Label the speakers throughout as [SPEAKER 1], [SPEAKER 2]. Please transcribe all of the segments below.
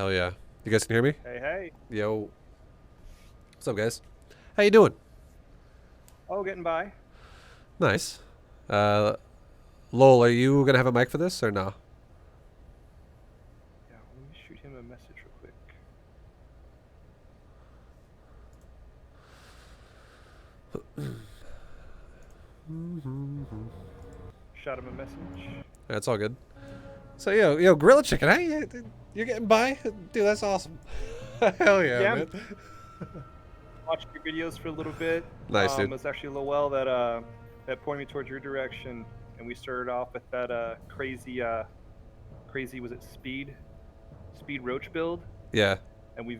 [SPEAKER 1] Hell yeah. You guys can hear me?
[SPEAKER 2] Hey, hey.
[SPEAKER 1] Yo. What's up, guys? How you doing?
[SPEAKER 2] Oh, getting by.
[SPEAKER 1] Nice. Uh, Lowell, are you gonna have a mic for this or no?
[SPEAKER 2] Yeah, let me shoot him a message real quick. Shot him a message.
[SPEAKER 1] That's all good. So, yo, Gorilla Chicken, hey, you're getting by? Dude, that's awesome. Hell yeah,
[SPEAKER 2] Yeah, I'm
[SPEAKER 1] man.
[SPEAKER 2] watching your videos for a little bit.
[SPEAKER 1] Nice, dude.
[SPEAKER 2] It's actually Lowell that pointed me towards your direction, and we started off with that crazy was it speed roach build,
[SPEAKER 1] Yeah.
[SPEAKER 2] and we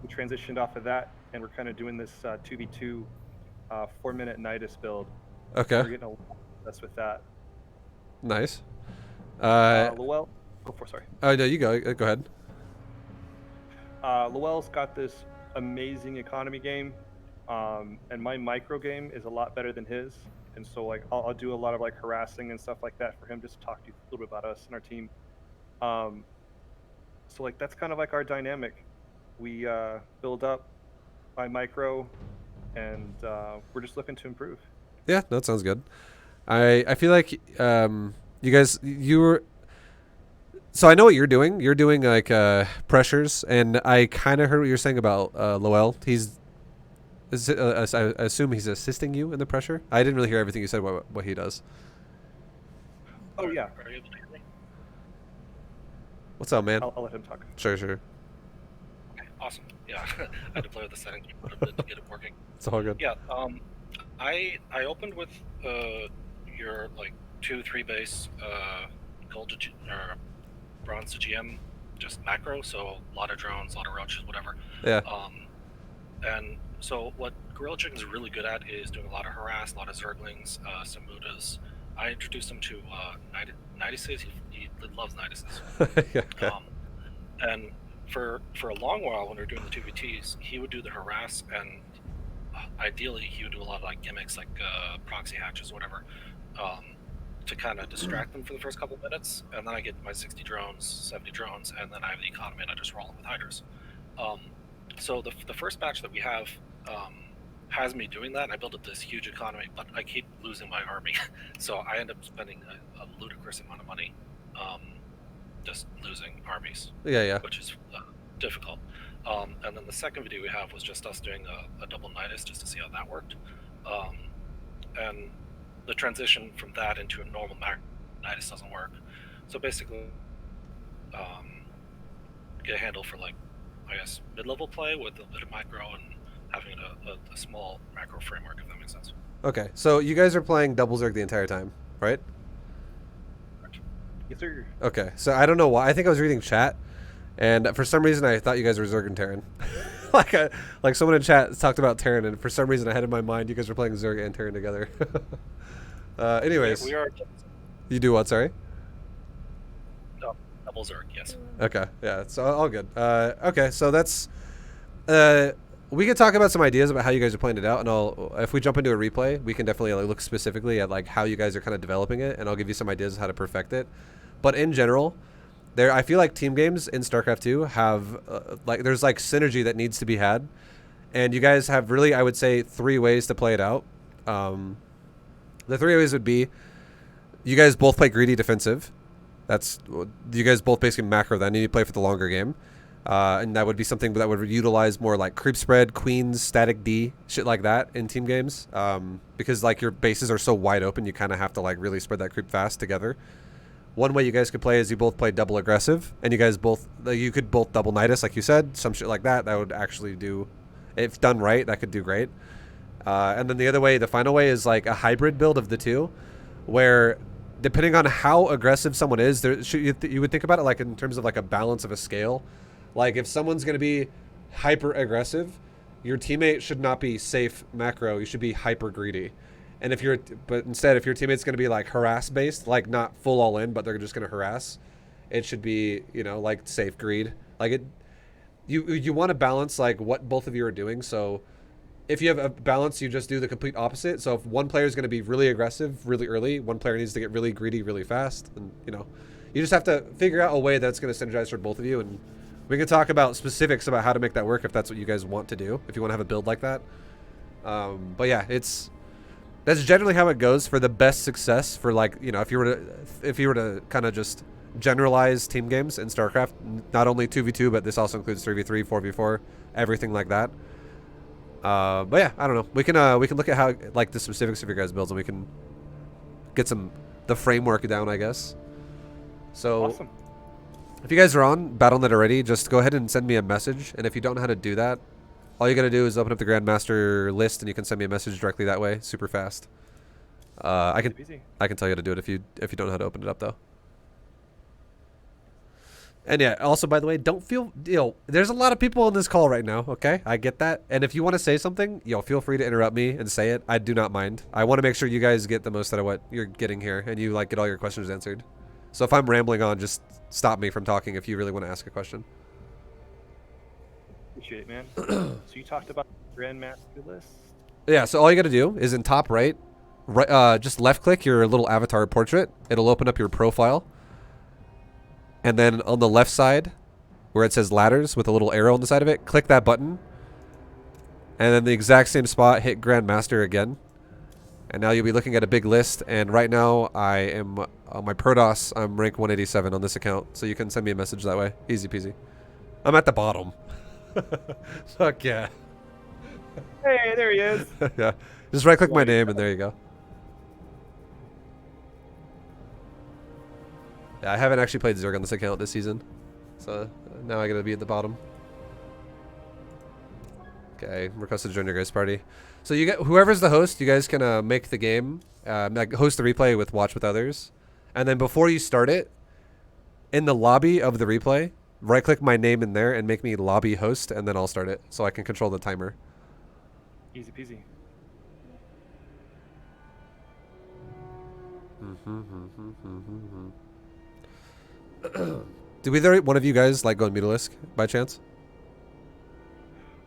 [SPEAKER 2] transitioned off of that, and we're kind of doing this 2v2 4-minute nidus build.
[SPEAKER 1] Okay.
[SPEAKER 2] We're getting a lot of success with that.
[SPEAKER 1] Nice. Uh,
[SPEAKER 2] Lowell, go for sorry.
[SPEAKER 1] oh, no, you go. Go ahead.
[SPEAKER 2] Lowell's got this amazing economy game, and my micro game is a lot better than his. And so, like, I'll do a lot of like harassing and stuff like that for him, just to talk to you a little bit about us and our team. Um, so, like, that's kind of like our dynamic. We build up by micro, and we're just looking to improve.
[SPEAKER 1] Yeah, that sounds good. I feel like you guys you were so I know what you're doing. You're doing like pressures, and I kind of heard what you're saying about Lowell. I assume he's assisting you in the pressure. I didn't really hear everything you said about what he does.
[SPEAKER 2] Oh yeah,
[SPEAKER 3] Are you able to hear me?
[SPEAKER 1] What's up, man?
[SPEAKER 2] I'll let him talk.
[SPEAKER 1] Sure, sure.
[SPEAKER 3] Okay, awesome. Yeah, I had to play with the settings a little bit to get it working.
[SPEAKER 1] It's all good.
[SPEAKER 3] Yeah, I opened with your like 2-3 base gold to or bronze to GM, just macro. So a lot of drones, a lot of roaches, whatever.
[SPEAKER 1] Yeah.
[SPEAKER 3] And so what Gorilla Chicken is really good at is doing a lot of harass, a lot of zerglings, some mudas. I introduced him to Niduses. He loves Niduses.
[SPEAKER 1] Yeah.
[SPEAKER 3] And for a long while when we were doing the 2VTs, he would do the harass, and ideally he would do a lot of like gimmicks like proxy hatches or whatever, to kind of distract them for the first couple minutes, and then I get my 60 drones, 70 drones, and then I have the economy and I just roll them with hiders. Um, so the first batch that we have has me doing that, and I built up this huge economy, but I keep losing my army. So I end up spending a ludicrous amount of money just losing armies,
[SPEAKER 1] Yeah, yeah.
[SPEAKER 3] which is difficult. And then the second video we have was just us doing a double nidus just to see how that worked. And the transition from that into a normal nidus doesn't work. So basically, get a handle for like, I guess, mid-level play with a bit of micro and having a small macro framework, if that makes sense.
[SPEAKER 1] Okay, so you guys are playing double Zerg the entire time, right?
[SPEAKER 3] Correct.
[SPEAKER 2] Yes, sir.
[SPEAKER 1] Okay, so I don't know why. I think I was reading chat, and for some reason I thought you guys were Zerg and Terran. like someone in chat talked about Terran, and for some reason I had in my mind you guys were playing Zerg and Terran together. Anyways,
[SPEAKER 3] We are
[SPEAKER 1] you do what? Sorry.
[SPEAKER 3] double Zerg, yes.
[SPEAKER 1] Okay, yeah, it's all good. Okay, so that's we could talk about some ideas about how you guys are playing it out, and if we jump into a replay, we can definitely like, look specifically at like how you guys are kind of developing it, and I'll give you some ideas of how to perfect it. But in general, I feel like team games in StarCraft 2 have like there's like synergy that needs to be had, and you guys have really, I would say, three ways to play it out. The three ways would be you guys both play greedy defensive. That's you guys both basically macro. Then you play for the longer game, and that would be something that would utilize more like creep spread, queens, static D, shit like that in team games. Because like your bases are so wide open, you kind of have to like really spread that creep fast together. One way you guys could play is you both play double aggressive, and you could both double nidus, like you said, some shit like that. That would actually do, if done right, that could do great. And then the other way, the final way, is like a hybrid build of the two, where depending on how aggressive someone is, you would think about it like in terms of like a balance of a scale. Like if someone's going to be hyper aggressive, your teammate should not be safe macro. You should be hyper greedy. And but instead, if your teammate's going to be like harass based, like not full all in, but they're just going to harass, it should be, like safe greed. Like you want to balance like what both of you are doing. So if you have a balance, you just do the complete opposite. So if one player is going to be really aggressive really early, one player needs to get really greedy really fast, and you just have to figure out a way that's going to synergize for both of you, and We can talk about specifics about how to make that work if that's what you guys want to do. If you want to have a build like that. But yeah, that's generally how it goes for the best success for, like, you know, if you were to kind of just generalize team games in StarCraft, not only 2v2, but this also includes 3v3, 4v4, everything like that. But yeah, I don't know. We can look at how, like, the specifics of your guys' builds, and we can get the framework down, I guess. So
[SPEAKER 2] Awesome.
[SPEAKER 1] if you guys are on Battle.net already, just go ahead and send me a message. And if you don't know how to do that, all you got to do is open up the Grandmaster list, and you can send me a message directly that way, super fast. I can tell you how to do it if you don't know how to open it up, though. And yeah, also, by the way, don't feel, there's a lot of people on this call right now, okay? I get that. And if you want to say something, feel free to interrupt me and say it. I do not mind. I want to make sure you guys get the most out of what you're getting here, and you, like, get all your questions answered. So if I'm rambling on, just stop me from talking if you really want to ask a question.
[SPEAKER 2] Appreciate it, man. So you talked about Grandmaster list?
[SPEAKER 1] Yeah, so all you got to do is in top right, just left-click your little avatar portrait. It'll open up your profile. And then on the left side, where it says ladders with a little arrow on the side of it, click that button. And then the exact same spot, hit Grandmaster again. And now you'll be looking at a big list. And right now, I am on my Protoss. I'm rank 187 on this account. So you can send me a message that way. Easy peasy. I'm at the bottom. Fuck yeah.
[SPEAKER 2] Hey, there he is.
[SPEAKER 1] Yeah. Just right-click my name, and there you go. Yeah, I haven't actually played Zerg on this account this season. So now I gotta be at the bottom. Okay, request to join your guys' party. So you get whoever's the host, you guys can make the game, like host the replay with watch with others. And then before you start it, in the lobby of the replay, right-click my name in there and make me lobby host, and then I'll start it so I can control the timer.
[SPEAKER 2] Easy peasy.
[SPEAKER 1] Do either one of you guys like going Mutalisk by chance?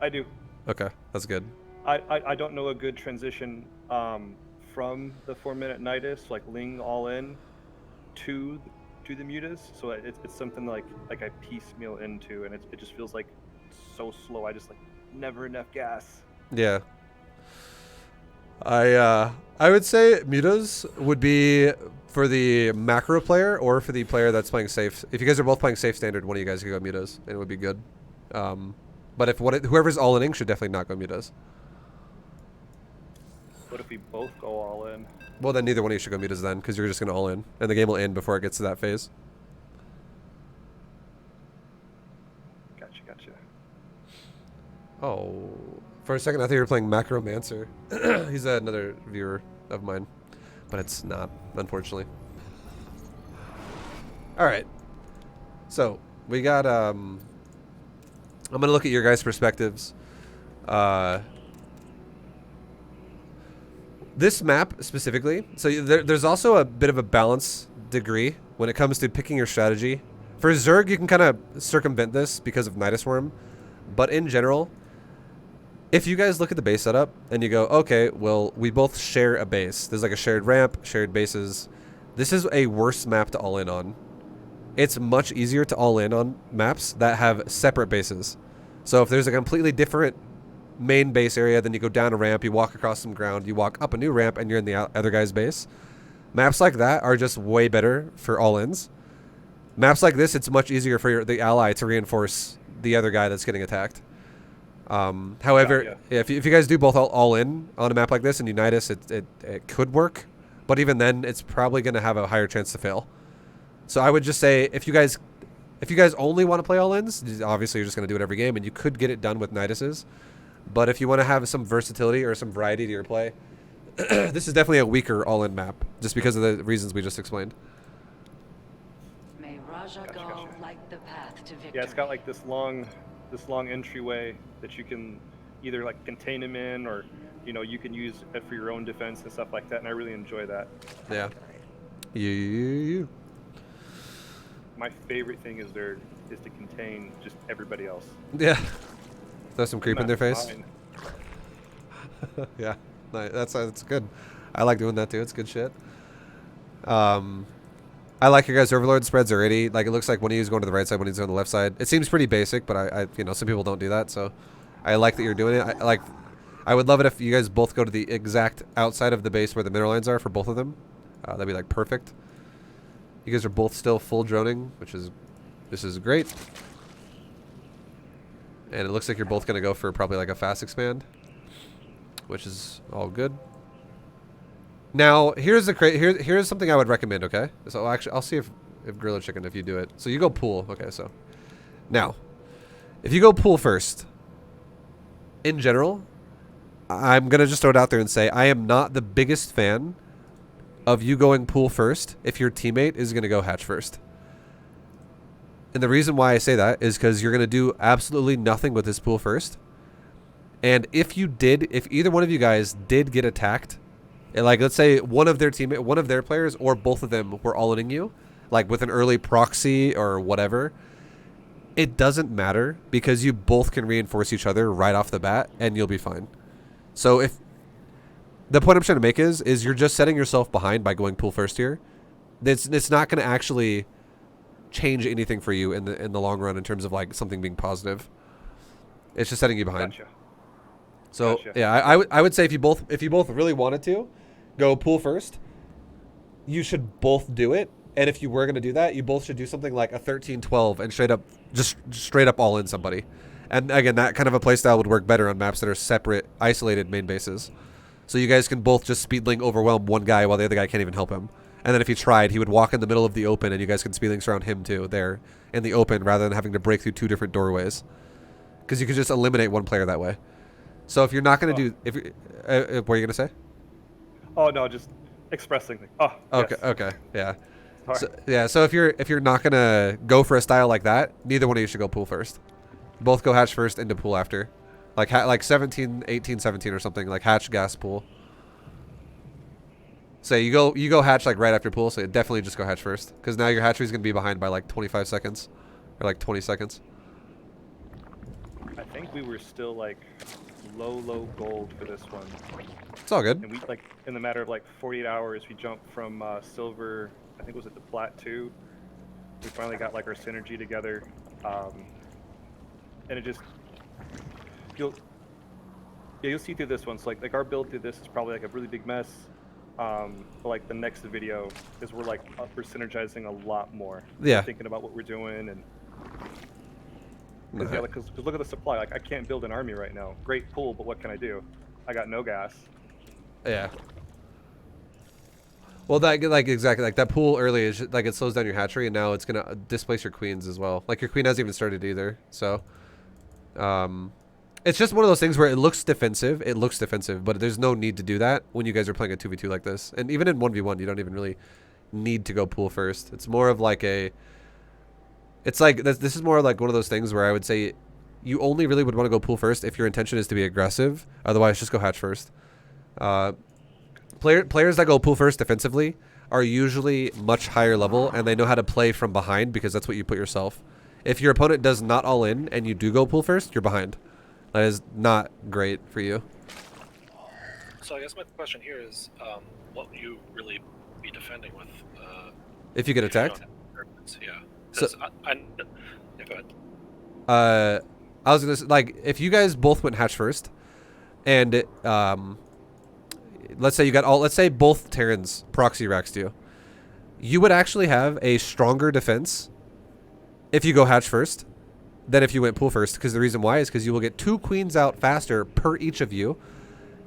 [SPEAKER 2] I do.
[SPEAKER 1] Okay, that's good.
[SPEAKER 2] I don't know a good transition from the 4-minute Nidus, like Ling all in, to the Mutas. So it's something like I piecemeal into, and it just feels like so slow. I just like never enough gas.
[SPEAKER 1] Yeah. I would say Mutas would be for the macro player or for the player that's playing safe. If you guys are both playing safe standard, one of you guys could go Mutas, and it would be good. But if whoever's all-inning should definitely not go Mutas.
[SPEAKER 2] What if we both go all in?
[SPEAKER 1] Well, then neither one of you should go Mutas then, because you're just going to all-in, and the game will end before it gets to that phase.
[SPEAKER 2] Gotcha.
[SPEAKER 1] Oh, for a second I thought you were playing Macromancer. He's another viewer of mine, but it's not, unfortunately. All right, so we got. I'm gonna look at your guys' perspectives. This map specifically. So there's also a bit of a balance degree when it comes to picking your strategy. For Zerg, you can kind of circumvent this because of Nidus Worm, but in general, if you guys look at the base setup and you go, okay, well, we both share a base. There's like a shared ramp, shared bases. This is a worse map to all in on. It's much easier to all in on maps that have separate bases. So if there's a completely different main base area, then you go down a ramp, you walk across some ground, you walk up a new ramp, and you're in the other guy's base. Maps like that are just way better for all-ins. Maps like this, it's much easier for the ally to reinforce the other guy that's getting attacked. However, if you guys do both all in on a map like this and unite us, it could work. But even then, it's probably going to have a higher chance to fail. So I would just say, if you guys only want to play all-ins, obviously you're just going to do it every game, and you could get it done with Niduses. But if you want to have some versatility or some variety to your play, this is definitely a weaker all-in map, just because of the reasons we just explained.
[SPEAKER 4] May Raja go like the path to victory.
[SPEAKER 2] Yeah, it's got like this long entryway that you can either like contain him in, or you can use it for your own defense and stuff like that. And I really enjoy that.
[SPEAKER 1] Yeah. You.
[SPEAKER 2] My favorite thing is to contain just everybody else.
[SPEAKER 1] Yeah. Throw some creep in their face.
[SPEAKER 2] Fine.
[SPEAKER 1] Yeah, that's good. I like doing that too. It's good shit. I like your guys' overlord spreads already. Like, it looks like one of you is going to the right side, one of you is going to the left side. It seems pretty basic, but I you know, some people don't do that, so I like that you're doing it. I would love it if you guys both go to the exact outside of the base where the mineral lines are for both of them. That'd be like perfect. You guys are both still full droning, this is great. And it looks like you're both going to go for probably like a fast expand, which is all good. Now, here's something I would recommend, okay? So actually, I'll see if Gorilla Chicken, if you do it. So you go pool. Okay, so. Now, if you go pool first, in general, I'm going to just throw it out there and say I am not the biggest fan of you going pool first if your teammate is going to go hatch first. And the reason why I say that is because you're going to do absolutely nothing with this pool first. And if either one of you guys did get attacked, like, let's say one of their players or both of them were all-inning you, like with an early proxy or whatever, it doesn't matter because you both can reinforce each other right off the bat and you'll be fine. So if the point I'm trying to make is you're just setting yourself behind by going pool first here. It's not going to actually change anything for you in the long run in terms of like something being positive. It's just setting you behind.
[SPEAKER 2] Gotcha.
[SPEAKER 1] So
[SPEAKER 2] Gotcha.
[SPEAKER 1] yeah, I would say if you both really wanted to go pool first, you should both do it. And if you were going to do that, you both should do something like a 13-12 and straight up all in somebody. And again, that kind of a playstyle would work better on maps that are separate, isolated main bases. So you guys can both just speedlink overwhelm one guy while the other guy can't even help him. And then if he tried, he would walk in the middle of the open and you guys can speedlink surround him too there in the open rather than having to break through two different doorways. Because you could just eliminate one player that way. So if you're not going to do... what are you going to say?
[SPEAKER 2] Oh no, just expressing. Oh.
[SPEAKER 1] Okay.
[SPEAKER 2] Yes.
[SPEAKER 1] Okay. Yeah.
[SPEAKER 2] Sorry.
[SPEAKER 1] So, yeah. So if you're not going to go for a style like that, neither one of you should go pool first. Both go hatch first into pool after. Like 17, 18, 17 or something. Like hatch, gas, pool. So you go hatch like right after pool. So definitely just go hatch first. Because now your hatchery's going to be behind by like 25 seconds. Or like 20 seconds.
[SPEAKER 2] I think we were still like low gold for this one.
[SPEAKER 1] It's all good.
[SPEAKER 2] And we like in the matter of like 48 hours, we jumped from silver, I think was it the plat 2. We finally got like our synergy together, and it just you'll see through this one. So like our build through this is probably like a really big mess. But like the next video is we're synergizing a lot more.
[SPEAKER 1] Yeah.
[SPEAKER 2] We're thinking about what we're doing and.
[SPEAKER 1] Okay.
[SPEAKER 2] Yeah, because look at the supply. Like I can't build an army right now. Great pool, but what can I do? I got no gas.
[SPEAKER 1] Yeah. Well, exactly that pool early is just, like it slows down your hatchery, and now it's gonna displace your queens as well. Like your queen hasn't even started either, so it's just one of those things where it looks defensive. It looks defensive, but there's no need to do that when you guys are playing a 2v2 like this. And even in 1v1, you don't even really need to go pool first. It's more of like a. It's like this is more like one of those things where I would say you only really would want to go pool first if your intention is to be aggressive. Otherwise, just go hatch first. Players that go pool first defensively are usually much higher level, and they know how to play from behind because that's what you put yourself. If your opponent does not all in and you do go pool first, you're behind. That is not great for you.
[SPEAKER 3] So I guess my question here is, what would you really be defending with?
[SPEAKER 1] If you get attacked?
[SPEAKER 3] Yeah.
[SPEAKER 1] So,
[SPEAKER 3] yeah, go ahead.
[SPEAKER 1] I was gonna say, like, if you guys both went hatch first, and let's say both Terrans proxy racks you, you would actually have a stronger defense if you go hatch first than if you went pool first. Because the reason why is because you will get 2 queens out faster per each of you,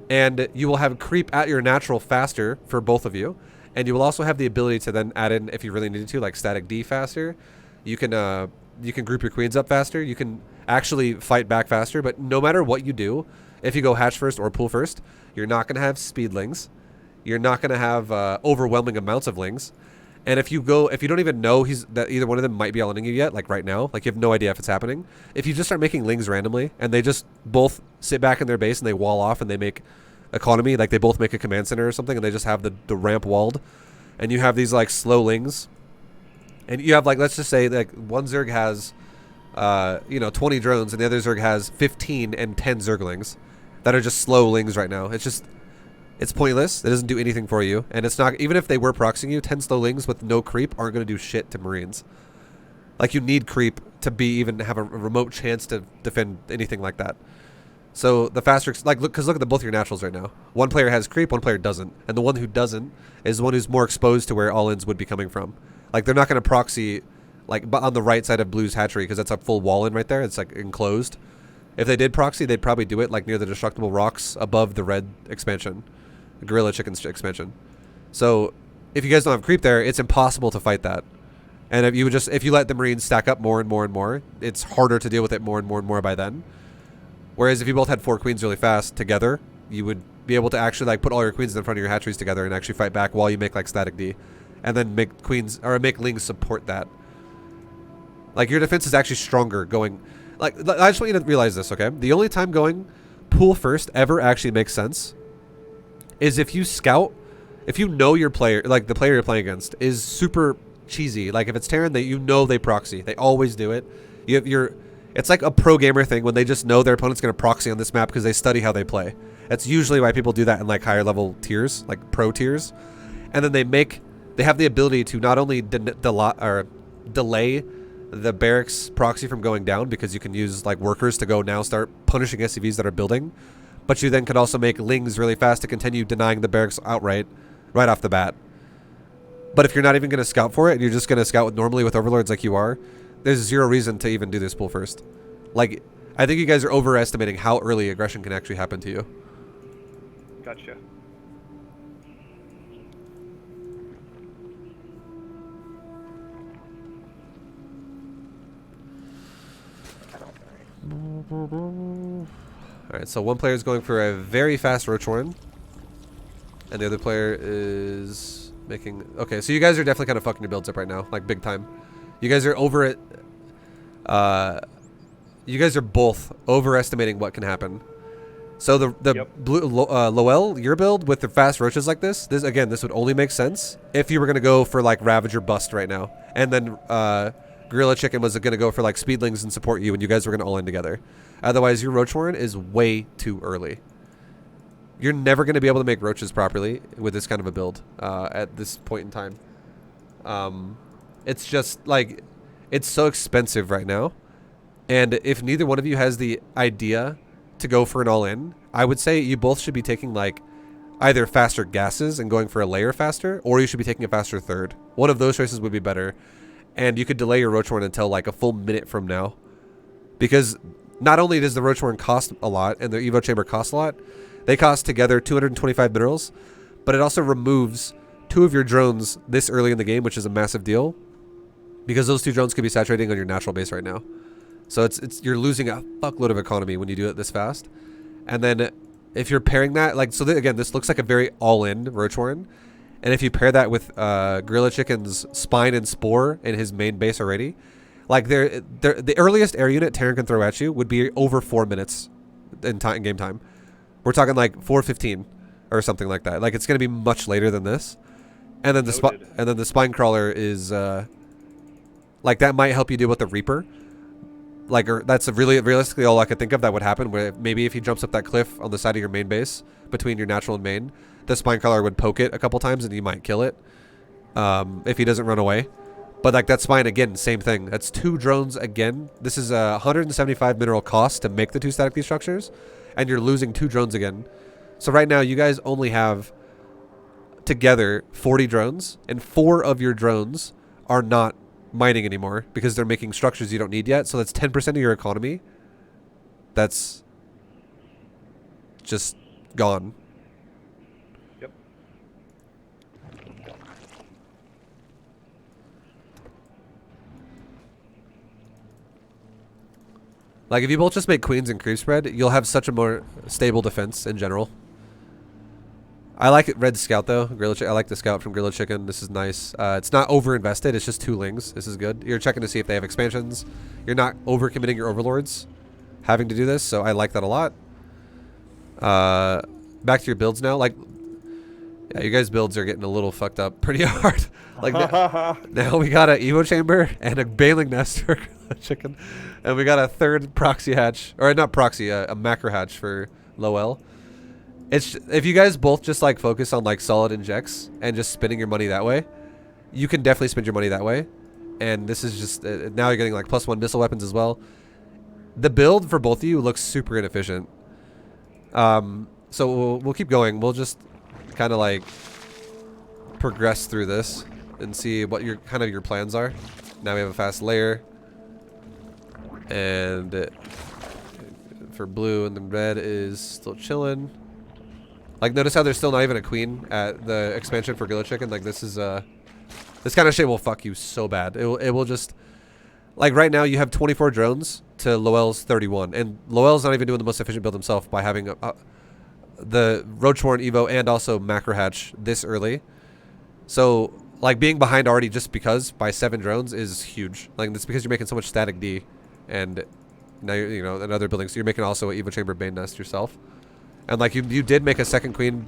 [SPEAKER 1] and you will have creep at your natural faster for both of you, and you will also have the ability to then add in, if you really needed to, like static D faster. You can group your queens up faster. You can actually fight back faster. But no matter what you do, if you go hatch first or pool first, you're not going to have speedlings. You're not going to have overwhelming amounts of lings. And if you don't even know that either one of them might be all-inning you yet, like right now, like you have no idea if it's happening. If you just start making lings randomly and they just both sit back in their base and they wall off and they make economy, like they both make a command center or something and they just have the ramp walled, and you have these like slow lings. And you have, like, let's just say, like, one Zerg has, 20 drones, and the other Zerg has 15 and 10 Zerglings that are just slow lings right now. It's just, It's pointless. It doesn't do anything for you, and it's not, even if they were proxying you, 10 slow lings with no creep aren't going to do shit to Marines. Like, you need creep to be even have a remote chance to defend anything like that. So the faster, like, look, because look at both your naturals right now. One player has creep, one player doesn't, and the one who doesn't is the one who's more exposed to where all-ins would be coming from. Like, they're not going to proxy, like, on the right side of Blue's hatchery, because that's a full wall in right there. It's like enclosed. If they did proxy, they'd probably do it like near the destructible rocks above the red expansion, Gorilla Chicken's expansion. So if you guys don't have creep there, it's impossible to fight that. And if you let the Marines stack up more and more and more, it's harder to deal with it more and more and more by then. Whereas if you both had 4 queens really fast together, you would be able to actually like put all your queens in front of your hatcheries together and actually fight back while you make like static D, and then make queens or make lings support that. Like, your defense is actually stronger going. Like, I just want you to realize this, okay? The only time going pool first ever actually makes sense is if you scout, if you know your player, like the player you're playing against is super cheesy. Like, if it's Terran, they proxy. They always do it. It's like a pro gamer thing when they just know their opponent's going to proxy on this map because they study how they play. That's usually why people do that in like higher level tiers, like pro tiers. And then they have the ability to not only delay the barracks proxy from going down, because you can use like workers to go now start punishing SCVs that are building, but you then could also make lings really fast to continue denying the barracks outright right off the bat. But if you're not even going to scout for it and you're just going to scout normally with overlords like you are, there's zero reason to even do this pool first. Like, I think you guys are overestimating how early aggression can actually happen to you.
[SPEAKER 2] Gotcha.
[SPEAKER 1] Alright, so one player is going for a very fast Roach Warren, and the other player is making... Okay, so you guys are definitely kind of fucking your builds up right now, like big time. You guys are over it. You guys are both overestimating what can happen. So the
[SPEAKER 2] Yep.
[SPEAKER 1] blue Lowell, your build with the fast roaches like this would only make sense if you were gonna go for like Ravager Bust right now, and then Gorilla Chicken was gonna go for like Speedlings and support you, and you guys were gonna all in together. Otherwise, your Roach Warren is way too early. You're never gonna be able to make roaches properly with this kind of a build at this point in time. It's just like, it's so expensive right now, and if neither one of you has the idea to go for an all-in, I would say you both should be taking like either faster gases and going for a layer faster, or you should be taking a faster third. One of those choices would be better, and you could delay your Roach Warren until like a full minute from now, because not only does the Roach Warren cost a lot and the Evo Chamber cost a lot, they cost together 225 minerals, but it also removes 2 of your drones this early in the game, which is a massive deal, because those 2 drones could be saturating on your natural base right now. So you're losing a fuckload of economy when you do it this fast. And then if you're pairing that, like, so again, this looks like a very all-in Roach Warren. And if you pair that with Gorilla Chicken's Spine and Spore in his main base already, like the earliest air unit Terran can throw at you would be over 4 minutes in game time. We're talking like 4:15 or something like that. Like, it's going to be much later than this. And then the Spine Crawler is like, that might help you deal with the Reaper. Like, that's really realistically all I could think of that would happen. Where maybe if he jumps up that cliff on the side of your main base between your natural and main, the Spine Crawler would poke it a couple times and you might kill it if he doesn't run away. But like, that Spine again, same thing. That's 2 drones again. This is a 175 mineral cost to make the 2 static D structures, and you're losing 2 drones again. So right now you guys only have together 40 drones, and 4 of your drones are not mining anymore because they're making structures you don't need yet. So that's 10% of your economy that's just gone.
[SPEAKER 2] Yep.
[SPEAKER 1] Like, if you both just make queens and creep spread, you'll have such a more stable defense in general. I like it. Red Scout though. I like the Scout from Gorilla Chicken. This is nice. It's not over invested. It's just 2 lings. This is good. You're checking to see if they have expansions. You're not over committing your overlords having to do this, so I like that a lot. Back to your builds now. Like, yeah, you guys' builds are getting a little fucked up pretty hard. Like, now we got an Evo Chamber and a Baling Nest for Gorilla Chicken, and we got a 3rd proxy hatch, or not proxy, a macro hatch for Lowell. It's if you guys both just like focus on like solid injects and just spending your money that way, you can definitely spend your money that way. And this is just now you're getting like +1 missile weapons as well. The build for both of you looks super inefficient. So we'll keep going. We'll just kind of like progress through this and see what your your plans are. Now we have a fast layer, and for blue, and then red is still chilling. Like, notice how there's still not even a queen at the expansion for Gorilla Chicken. Like, this is this kind of shit will fuck you so bad. It will just, like, right now you have 24 drones to Loel's 31, and Loel's not even doing the most efficient build himself by having the Roachhorn Evo and also Macro Hatch this early. So, like, being behind already just because by 7 drones is huge. Like, that's because you're making so much static D, and now you're, you know, in other buildings, so you're making also an Evo Chamber Bane Nest yourself. And like you did make a second queen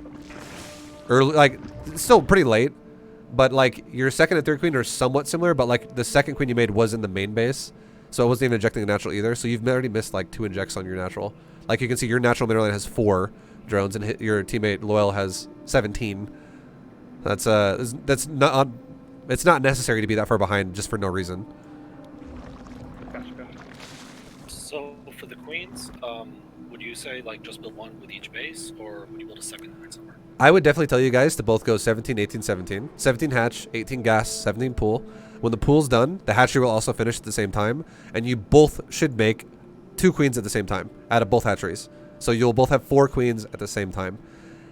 [SPEAKER 1] early, like still pretty late, but like your second and third queen are somewhat similar, but like the second queen you made was in the main base, so it wasn't even injecting a natural either. So you've already missed like 2 injects on your natural. Like you can see your natural mineral line has 4 drones and your teammate Loel has 17. That's not, it's not necessary to be that far behind just for no reason.
[SPEAKER 2] Gotcha.
[SPEAKER 3] So for the queens, would you say like just build 1 with each base, or would you build a second queen somewhere?
[SPEAKER 1] I would definitely tell you guys to both go 17, 18, 17. 17 hatch, 18 gas, 17 pool. When the pool's done, the hatchery will also finish at the same time, and you both should make 2 queens at the same time out of both hatcheries. So you'll both have 4 queens at the same time.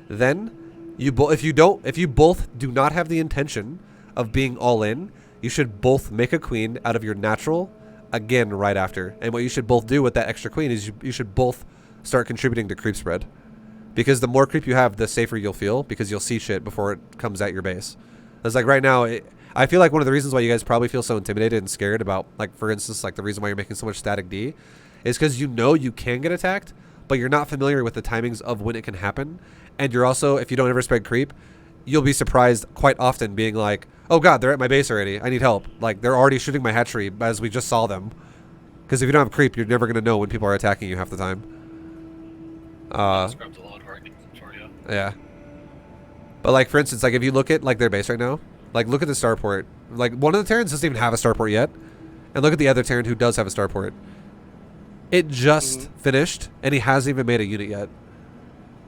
[SPEAKER 1] Then if you both do not have the intention of being all in, you should both make a queen out of your natural again right after. And what you should both do with that extra queen is you should both start contributing to creep spread. Because the more creep you have, the safer you'll feel, because you'll see shit before it comes at your base. It's like right now, I feel like one of the reasons why you guys probably feel so intimidated and scared about, like, for instance, like the reason why you're making so much static D is because you know you can get attacked, but you're not familiar with the timings of when it can happen. And you're also, if you don't ever spread creep, you'll be surprised quite often being like, oh god, they're at my base already, I need help. Like, they're already shooting my hatchery as we just saw them. Because if you don't have creep, you're never going to know when people are attacking you half the time.
[SPEAKER 3] Describes a lot of arguments for you.
[SPEAKER 1] Yeah. But like, for instance, like if you look at like their base right now, like look at the starport. Like one of the Terrans doesn't even have a starport yet. And look at the other Terran who does have a starport. It just finished and he hasn't even made a unit yet.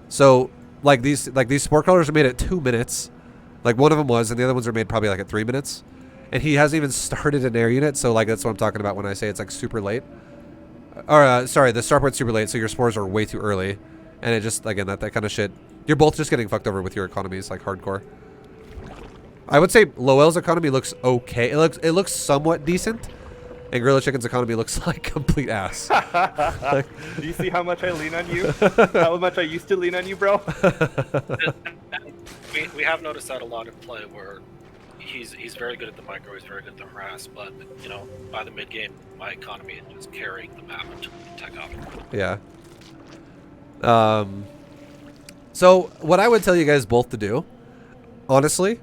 [SPEAKER 1] So like these sport crawlers are made at 2 minutes. Like one of them was, and the other ones are made probably like at 3 minutes. And he hasn't even started an air unit, so like that's what I'm talking about when I say it's like super late. Or sorry, the starport's super late, so your spores are way too early. And it just, again, that kind of shit. You're both just getting fucked over with your economies, like hardcore. I would say Loel's economy looks okay. It looks somewhat decent, and Gorilla Chicken's economy looks like complete ass.
[SPEAKER 2] Do you see how much I lean on you? How much I used to lean on you, bro?
[SPEAKER 3] we have noticed that a lot in play, where he's very good at the micro, he's very good at the harass, but you know, by the mid game, my economy is just carrying the map until the tech out.
[SPEAKER 1] Yeah. So what I would tell you guys both to do, honestly,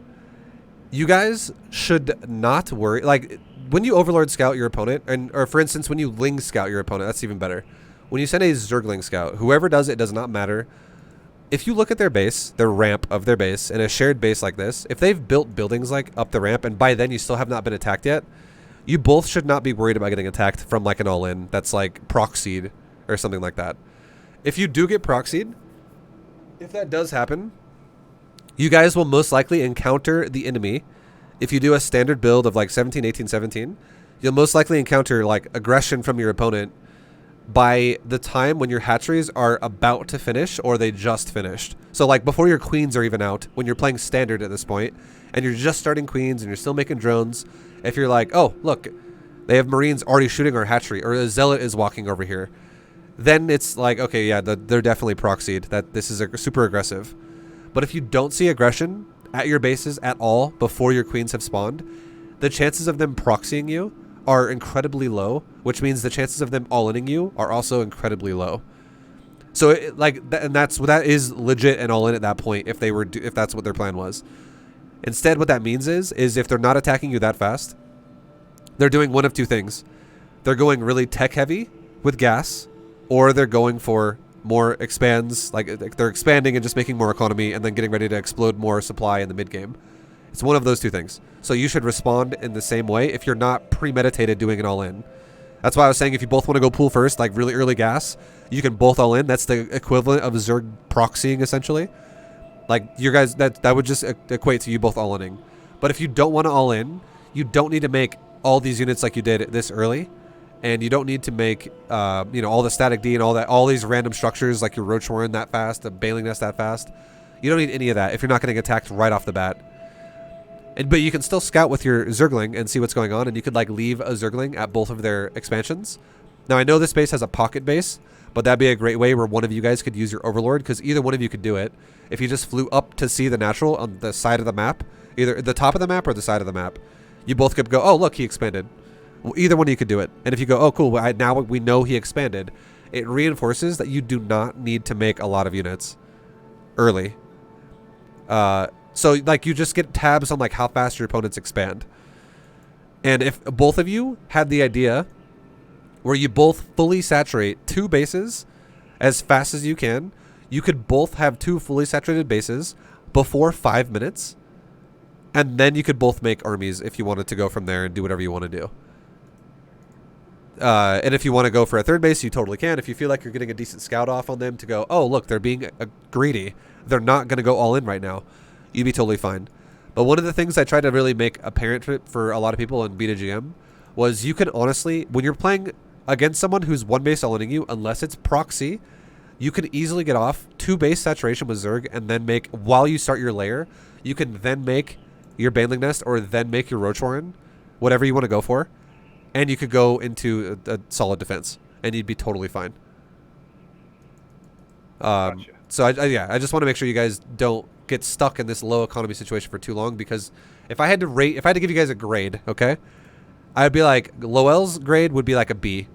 [SPEAKER 1] you guys should not worry. Like when you Overlord scout your opponent, or for instance, when you Ling scout your opponent, that's even better. When you send a Zergling scout, whoever does it does not matter. If you look at their base, their ramp of their base, in a shared base like this, if they've built buildings like up the ramp, and by then you still have not been attacked yet, you both should not be worried about getting attacked from like an all-in that's like proxied or something like that. If you do get proxied, if that does happen, you guys will most likely encounter the enemy. If you do a standard build of like 17, 18, 17, you'll most likely encounter like aggression from your opponent by the time when your hatcheries are about to finish or they just finished. So like before your queens are even out, when you're playing standard at this point, and you're just starting queens and you're still making drones, if you're like, oh, look, they have Marines already shooting our hatchery, or a Zealot is walking over here, then it's like, okay, yeah, they're definitely proxied, that this is super aggressive. But if you don't see aggression at your bases at all before your queens have spawned, the chances of them proxying you are incredibly low, which means the chances of them all-inning you are also incredibly low. So that is legit and all-in at that point if that's what their plan was. Instead, what that means is if they're not attacking you that fast, they're doing one of two things. They're going really tech heavy with gas, or they're going for more expands, like they're expanding and just making more economy and then getting ready to explode more supply in the mid game. It's one of those two things. So you should respond in the same way if you're not premeditated doing it all in. That's why I was saying if you both want to go pool first, like really early gas, you can both all in. That's the equivalent of Zerg proxying essentially. Like your guys, that would just equate to you both all inning. But if you don't want to all in, you don't need to make all these units like you did this early. And you don't need to make, you know, all the static D and all these random structures like your Roach Warren that fast, the Bailing Nest that fast. You don't need any of that if you're not going to get attacked right off the bat. But you can still scout with your Zergling and see what's going on, and you could like leave a Zergling at both of their expansions. Now I know this base has a pocket base, but that'd be a great way where one of you guys could use your Overlord, because either one of you could do it. If you just flew up to see the natural on the side of the map, either the top of the map or the side of the map, you both could go, oh look, he expanded. Well, either one of you could do it. And if you go, oh cool, now we know he expanded, it reinforces that you do not need to make a lot of units early. So like you just get tabs on like how fast your opponents expand. And if both of you had the idea where you both fully saturate 2 bases as fast as you can, you could both have 2 fully saturated bases before 5 minutes. And then you could both make armies if you wanted to go from there and do whatever you want to do. And if you want to go for a 3rd base, you totally can. If you feel like you're getting a decent scout off on them to go, oh, look, they're being greedy. They're not going to go all in right now. You'd be totally fine. But one of the things I tried to really make apparent for a lot of people in Beta GM was you can honestly, when you're playing against someone who's 1 base all-inning you, unless it's proxy, you can easily get off 2 base saturation with Zerg and then make, while you start your layer, you can then make your Baneling Nest or then make your Roach Warren, whatever you want to go for, and you could go into a solid defense and you'd be totally fine.
[SPEAKER 2] Gotcha.
[SPEAKER 1] So I just want to make sure you guys don't get stuck in this low economy situation for too long, because if I had to give you guys a grade, okay, I'd be like Lowell's grade would be like a B,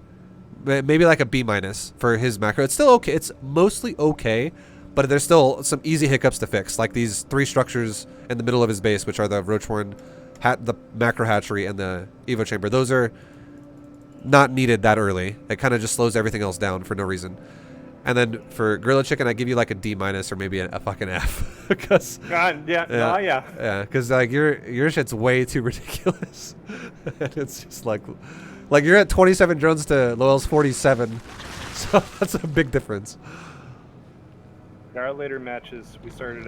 [SPEAKER 1] maybe like a B minus for his macro. It's still okay. It's mostly okay, but there's still some easy hiccups to fix, like these 3 structures in the middle of his base, which are the Roach Warren, the macro hatchery, and the Evo chamber. Those are not needed that early. It kind of just slows everything else down for no reason. And then for Gorilla Chicken, I give you like a D minus or maybe a fucking F, because because like your shit's way too ridiculous. And it's just like you're at 27 drones to Lowell's 47, so that's a big difference.
[SPEAKER 2] In our later matches, we started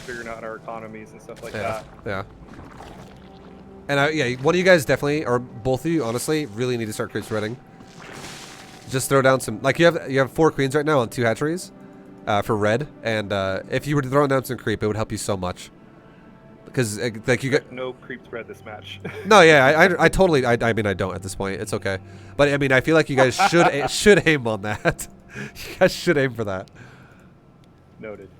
[SPEAKER 2] figuring out our economies and stuff like that.
[SPEAKER 1] Yeah. And one of you guys definitely, or both of you, honestly, really need to start creep spreading. Just throw down some, like you have 4 queens right now on 2 hatcheries for red, and if you were to throw down some creep, it would help you so much. Because like you got
[SPEAKER 2] no creep spread this match.
[SPEAKER 1] No, yeah, I totally, I mean I don't at this point. It's okay, but I mean I feel like you guys should aim on that. You guys should aim for that.
[SPEAKER 2] Noted.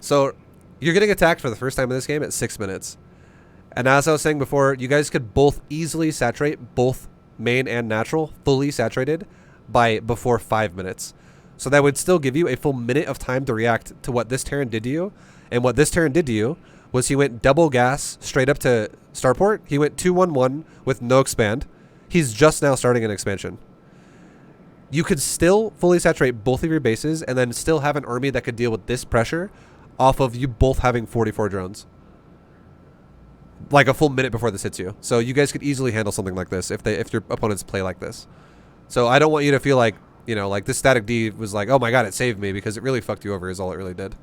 [SPEAKER 1] So you're getting attacked for the first time in this game at 6 minutes, and as I was saying before, you guys could both easily saturate both main and natural fully saturated before 5 minutes. So that would still give you a full minute of time to react to what this Terran did to you. And what this Terran did to you was he went double gas straight up to starport. He went 2-1-1 with no expand. He's just now starting an expansion. You could still fully saturate both of your bases and then still have an army that could deal with this pressure off of you both having 44 drones. Like a full minute before this hits you. So you guys could easily handle something like this if your opponents play like this. So I don't want you to feel like, you know, like this static D was like, oh my god, it saved me, because it really fucked you over is all it really did.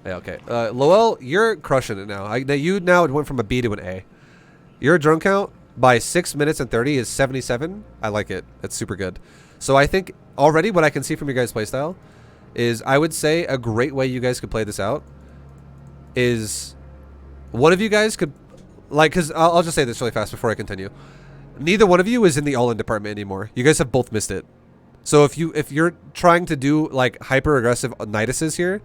[SPEAKER 1] Yeah, okay. Lowell, you're crushing it now. You now went from a B to an A. Your drone count by 6 minutes and 30 is 77. I like it. It's super good. So I think already what I can see from your guys' playstyle is, I would say a great way you guys could play this out is one of you guys could, like, because I'll just say this really fast before I continue. Neither one of you is in the all-in department anymore. You guys have both missed it. So if you're trying to do like hyper aggressive Niduses here,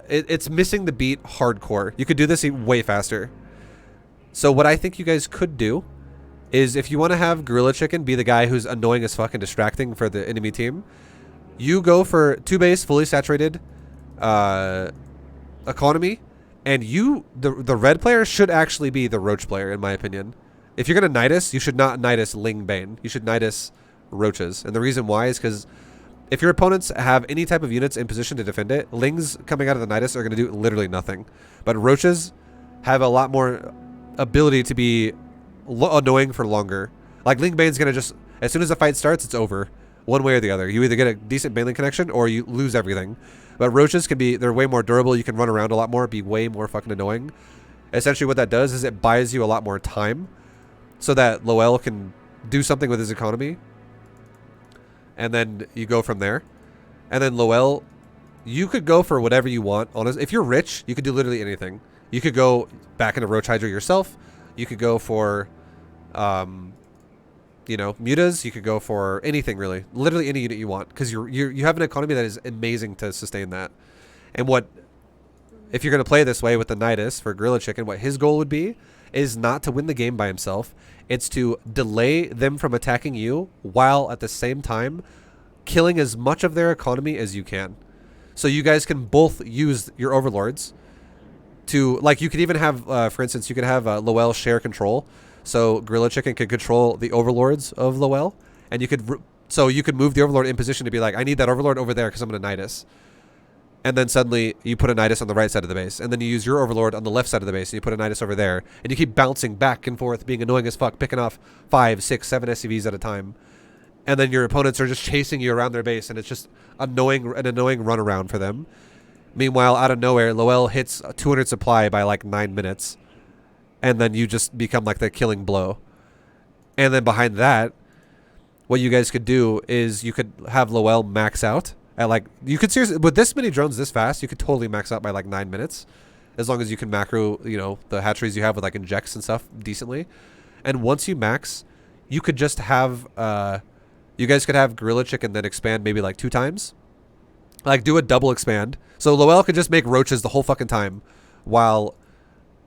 [SPEAKER 1] it's missing the beat hardcore. You could do this way faster. So what I think you guys could do is, if you want to have Gorilla Chicken be the guy who's annoying as fuck and distracting for the enemy team, you go for 2 base, fully saturated economy, and the red player should actually be the Roach player, in my opinion. If you're going to Nidus, you should not Nidus Ling Bane. You should Nidus Roaches. And the reason why is because if your opponents have any type of units in position to defend it, Lings coming out of the Nidus are going to do literally nothing. But Roaches have a lot more ability to be annoying for longer. Like, Ling Bane's going to just, as soon as the fight starts, it's over. One way or the other. You either get a decent Baneling connection or you lose everything. But Roaches can be, they're way more durable. You can run around a lot more, be way more fucking annoying. Essentially what that does is it buys you a lot more time so that Lowell can do something with his economy. And then you go from there. And then Lowell, you could go for whatever you want. Honestly, if you're rich, you could do literally anything. You could go back into Roach Hydra yourself. You could go for, you know, mutas. You could go for anything, really. Literally any unit you want. Because you have an economy that is amazing to sustain that. And what, if you're going to play this way with the Nidus for Gorilla Chicken, what his goal would be is not to win the game by himself. It's to delay them from attacking you while at the same time killing as much of their economy as you can. So you guys can both use your overlords to, like, you could even have, for instance, you could have Lowell share control. So Gorilla Chicken could control the overlords of Lowell, and you could, so you could move the overlord in position to be like, I need that overlord over there because I'm going to Nidus. And then suddenly you put a Nidus on the right side of the base, and then you use your overlord on the left side of the base, and you put a Nidus over there, and you keep bouncing back and forth, being annoying as fuck, picking off 5, 6, 7 SCVs at a time. And then your opponents are just chasing you around their base, and it's just an annoying runaround for them. Meanwhile, out of nowhere, Lowell hits a 200 supply by like 9 minutes, and then you just become like the killing blow. And then behind that, what you guys could do is you could have Lowell max out at, like, you could seriously, with this many drones this fast, you could totally max out by like 9 minutes, as long as you can macro, you know, the hatcheries you have with like injects and stuff decently. And once you max, you could just have, you guys could have Gorilla Chicken then expand maybe like 2 times. Like, do a double expand. So Lowell could just make roaches the whole fucking time while,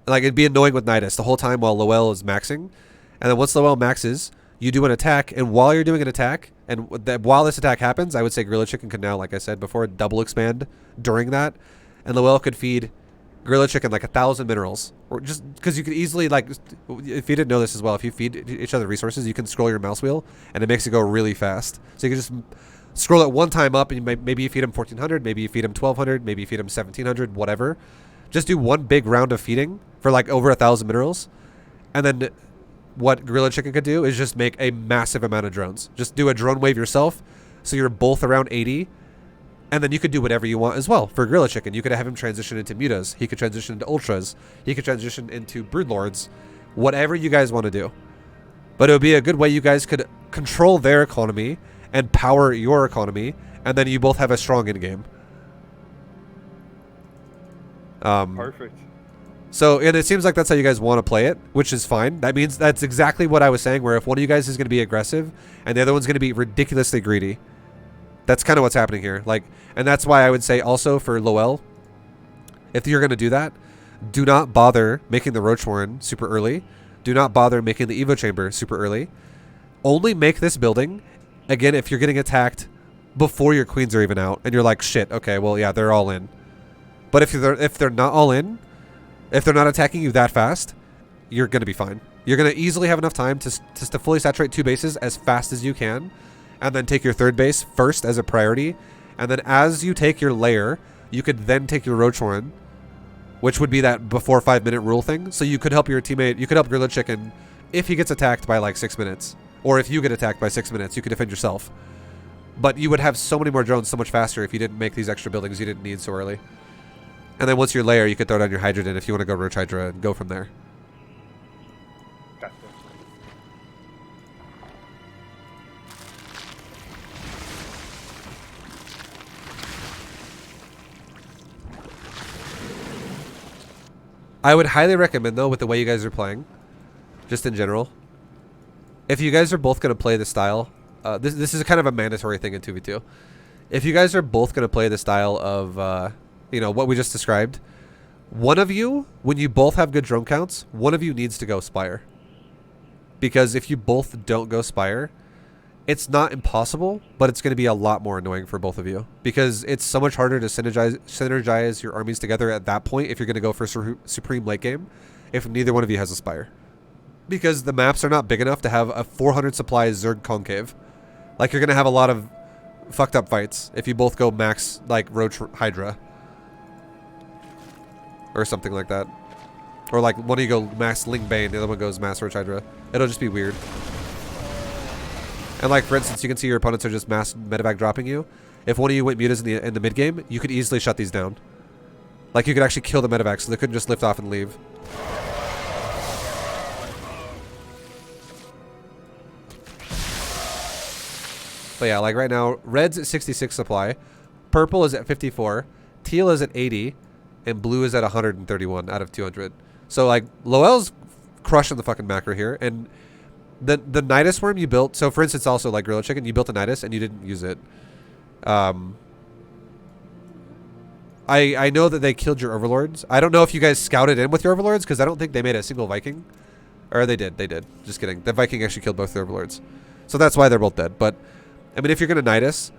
[SPEAKER 1] like, it'd be annoying with Nidus the whole time while Lowell is maxing. And then once Lowell maxes, you do an attack, and while you're doing an attack, and while this attack happens, I would say Gorilla Chicken could now, like I said before, double expand during that. And Lowell could feed Gorilla Chicken like 1,000 minerals. Or just because you could easily, like, if you didn't know this as well, if you feed each other resources, you can scroll your mouse wheel, and it makes it go really fast. So you can just scroll it one time up, and maybe you feed him 1,400, maybe you feed him 1,200, maybe you feed him 1,700, whatever. Just do one big round of feeding for like over 1,000 minerals. And then what Gorilla Chicken could do is just make a massive amount of drones. Just do a drone wave yourself, so you're both around 80. And then you could do whatever you want as well for Gorilla Chicken. You could have him transition into mutas. He could transition into ultras. He could transition into broodlords. Whatever you guys want to do. But it would be a good way you guys could control their economy and power your economy, and then you both have a strong in game.
[SPEAKER 2] Perfect.
[SPEAKER 1] So, and it seems like that's how you guys want to play it, which is fine. That means that's exactly what I was saying, where if one of you guys is going to be aggressive and the other one's going to be ridiculously greedy, that's kind of what's happening here. Like, and that's why I would say also for Lowell, if you're going to do that, do not bother making the Roach Warren super early. Do not bother making the Evo Chamber super early. Only make this building, again, if you're getting attacked before your queens are even out, and you're like, shit, okay, well, yeah, they're all in. But if they're not all in, if they're not attacking you that fast, you're going to be fine. You're going to easily have enough time to fully saturate 2 bases as fast as you can, and then take your 3rd base first as a priority. And then as you take your layer, you could then take your Roach Warren, which would be that before 5-minute rule thing. So you could help your teammate, you could help Gorilla Chicken if he gets attacked by like 6 minutes. Or if you get attacked by 6 minutes, you could defend yourself. But you would have so many more drones so much faster if you didn't make these extra buildings you didn't need so early. And then once you're layer, you could throw down your Hydrogen if you want to go Roach Hydra and go from there.
[SPEAKER 2] Gotcha.
[SPEAKER 1] I would highly recommend, though, with the way you guys are playing, just in general, if you guys are both going to play the style, this is kind of a mandatory thing in 2v2. If you guys are both going to play the style of, you know, what we just described, one of you, when you both have good drone counts, one of you needs to go Spire. Because if you both don't go Spire, it's not impossible, but it's going to be a lot more annoying for both of you. Because it's so much harder to synergize your armies together at that point if you're going to go for Supreme late game, if neither one of you has a Spire. Because the maps are not big enough to have a 400 supply Zerg concave. Like, you're going to have a lot of fucked up fights if you both go max, like, Roach Hydra. Or something like that. Or, like, one of you go max Ling Bane, the other one goes max Roach Hydra. It'll just be weird. And, like, for instance, you can see your opponents are just mass medevac dropping you. If one of you went mutas in the mid game, you could easily shut these down. Like, you could actually kill the medevac so they couldn't just lift off and leave. But yeah, like right now, red's at 66 supply, purple is at 54, teal is at 80, and blue is at 131 out of 200. So like, Loel's crushing the fucking macro here, and the Nidus worm you built, so for instance also like Gorilla Chicken, you built a Nidus and you didn't use it. I know that they killed your overlords. I don't know if you guys scouted in with your overlords, because I don't think they made a single Viking. Or they did. Just kidding. The Viking actually killed both the overlords. So that's why they're both dead. But I mean, if you're gonna Nidus,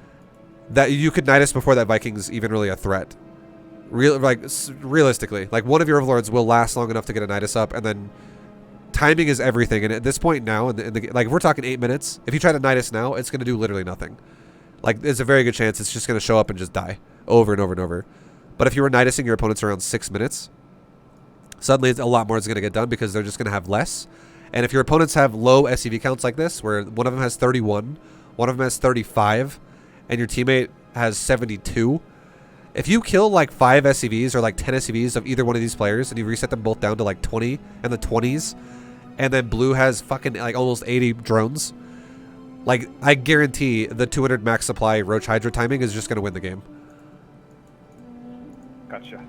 [SPEAKER 1] that you could Nidus before that Viking's even really a threat. Realistically, like one of your overlords will last long enough to get a Nidus up, and then timing is everything. And at this point now, like if we're talking 8 minutes, if you try to Nidus now, it's gonna do literally nothing. Like there's a very good chance it's just gonna show up and just die over and over and over. But if you were Nidusing your opponents around 6 minutes, suddenly a lot more is gonna get done because they're just gonna have less. And if your opponents have low SCV counts like this, where one of them has 31. One of them has 35, and your teammate has 72. If you kill like 5 SCVs or like 10 SCVs of either one of these players, and you reset them both down to like 20 and the 20s, and then blue has fucking like almost 80 drones, like I guarantee the 200 max supply Roach Hydra timing is just going to win the game.
[SPEAKER 2] Gotcha.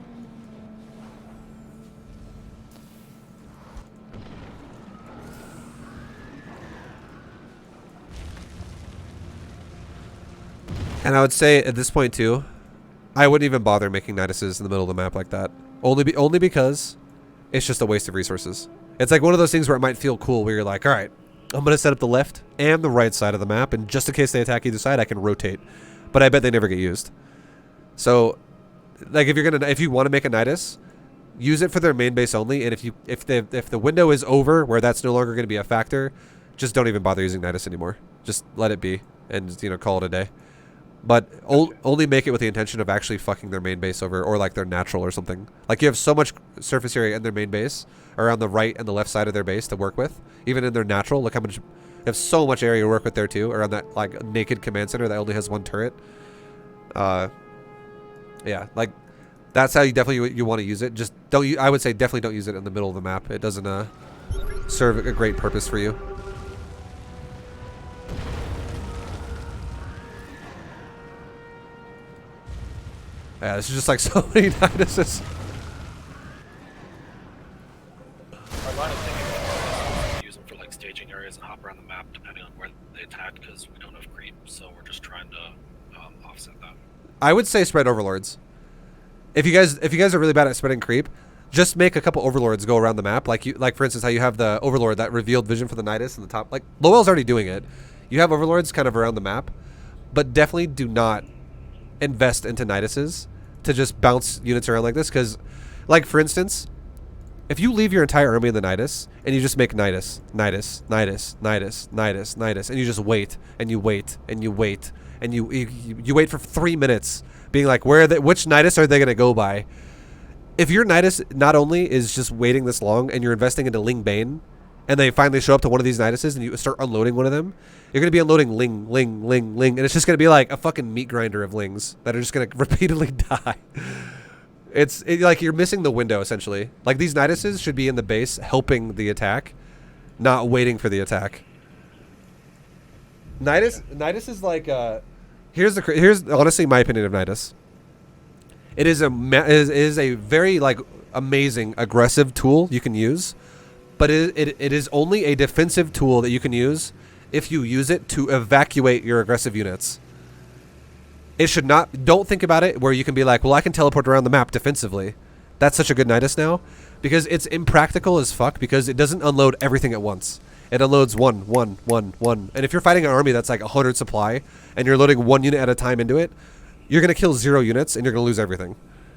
[SPEAKER 1] And I would say at this point too, I wouldn't even bother making Niduses in the middle of the map like that. Only because it's just a waste of resources. It's like one of those things where it might feel cool where you're like, all right, I'm going to set up the left and the right side of the map, and just in case they attack either side, I can rotate. But I bet they never get used. So, like if you want to make a Nidus, use it for their main base only, and if the window is over where that's no longer going to be a factor, just don't even bother using Nidus anymore. Just let it be and call it a day. But only make it with the intention of actually fucking their main base over, or like their natural or something. Like you have so much surface area in their main base, around the right and the left side of their base to work with. Even in their natural, look how much, you have so much area to work with there too, around that like naked command center that only has 1 turret. Yeah, like that's how you want to use it. Just don't. I would say definitely don't use it in the middle of the map. It doesn't serve a great purpose for you. Yeah, this is just like so many Niduses.
[SPEAKER 3] Our line of thinking is use them for like staging areas and hop around the map depending on where they attack, because we don't have creep, so we're just trying to offset that.
[SPEAKER 1] I would say spread overlords. If you guys are really bad at spreading creep, just make a couple overlords go around the map. Like for instance, how you have the overlord that revealed vision for the Nidus in the top. Like Lowell's already doing it. You have overlords kind of around the map, but definitely do not invest into Niduses to just bounce units around like this, because like for instance, if you leave your entire army in the Nidus and you just make Nidus, Nidus, Nidus, Nidus, Nidus, Nidus, and you just wait and you wait and you wait and you wait for 3 minutes being like, which Nidus are they going to go by? If your Nidus not only is just waiting this long and you're investing into Ling Bane, and they finally show up to one of these Niduses and you start unloading one of them, you're going to be unloading Ling, and it's just going to be like a fucking meat grinder of Lings that are just going to repeatedly die. It's like you're missing the window, essentially. Like these Niduses should be in the base helping the attack, not waiting for the attack. Nidus is like, here's honestly my opinion of Nidus. It is a very like amazing aggressive tool you can use. But it is only a defensive tool that you can use if you use it to evacuate your aggressive units. It should not... Don't think about it where you can be like, well, I can teleport around the map defensively. That's such a good Nidus now, because it's impractical as fuck because it doesn't unload everything at once. It unloads one. And if you're fighting an army that's like 100 supply and you're loading 1 unit at a time into it, you're going to kill 0 units and you're going to lose everything.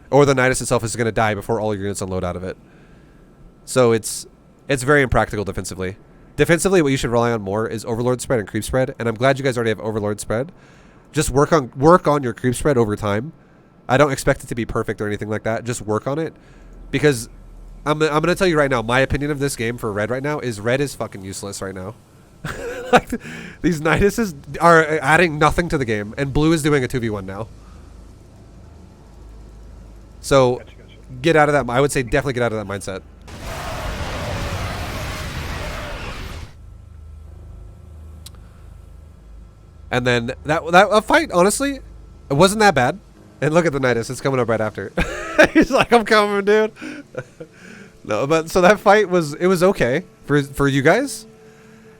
[SPEAKER 1] Or the Nidus itself is going to die before all your units unload out of it. So it's very impractical defensively. Defensively, what you should rely on more is Overlord spread and creep spread, and I'm glad you guys already have Overlord spread. Just work on your creep spread over time. I don't expect it to be perfect or anything like that. Just work on it, because I'm going to tell you right now, my opinion of this game for red right now is red is fucking useless right now. Like, these Niduses are adding nothing to the game, and blue is doing a 2v1 now. So
[SPEAKER 2] Gotcha.
[SPEAKER 1] get out of that. I would say definitely get out of that mindset. And then that fight, honestly, it wasn't that bad. And look at the Nidus; it's coming up right after. He's like, "I'm coming, dude." No, but so that fight was okay for you guys.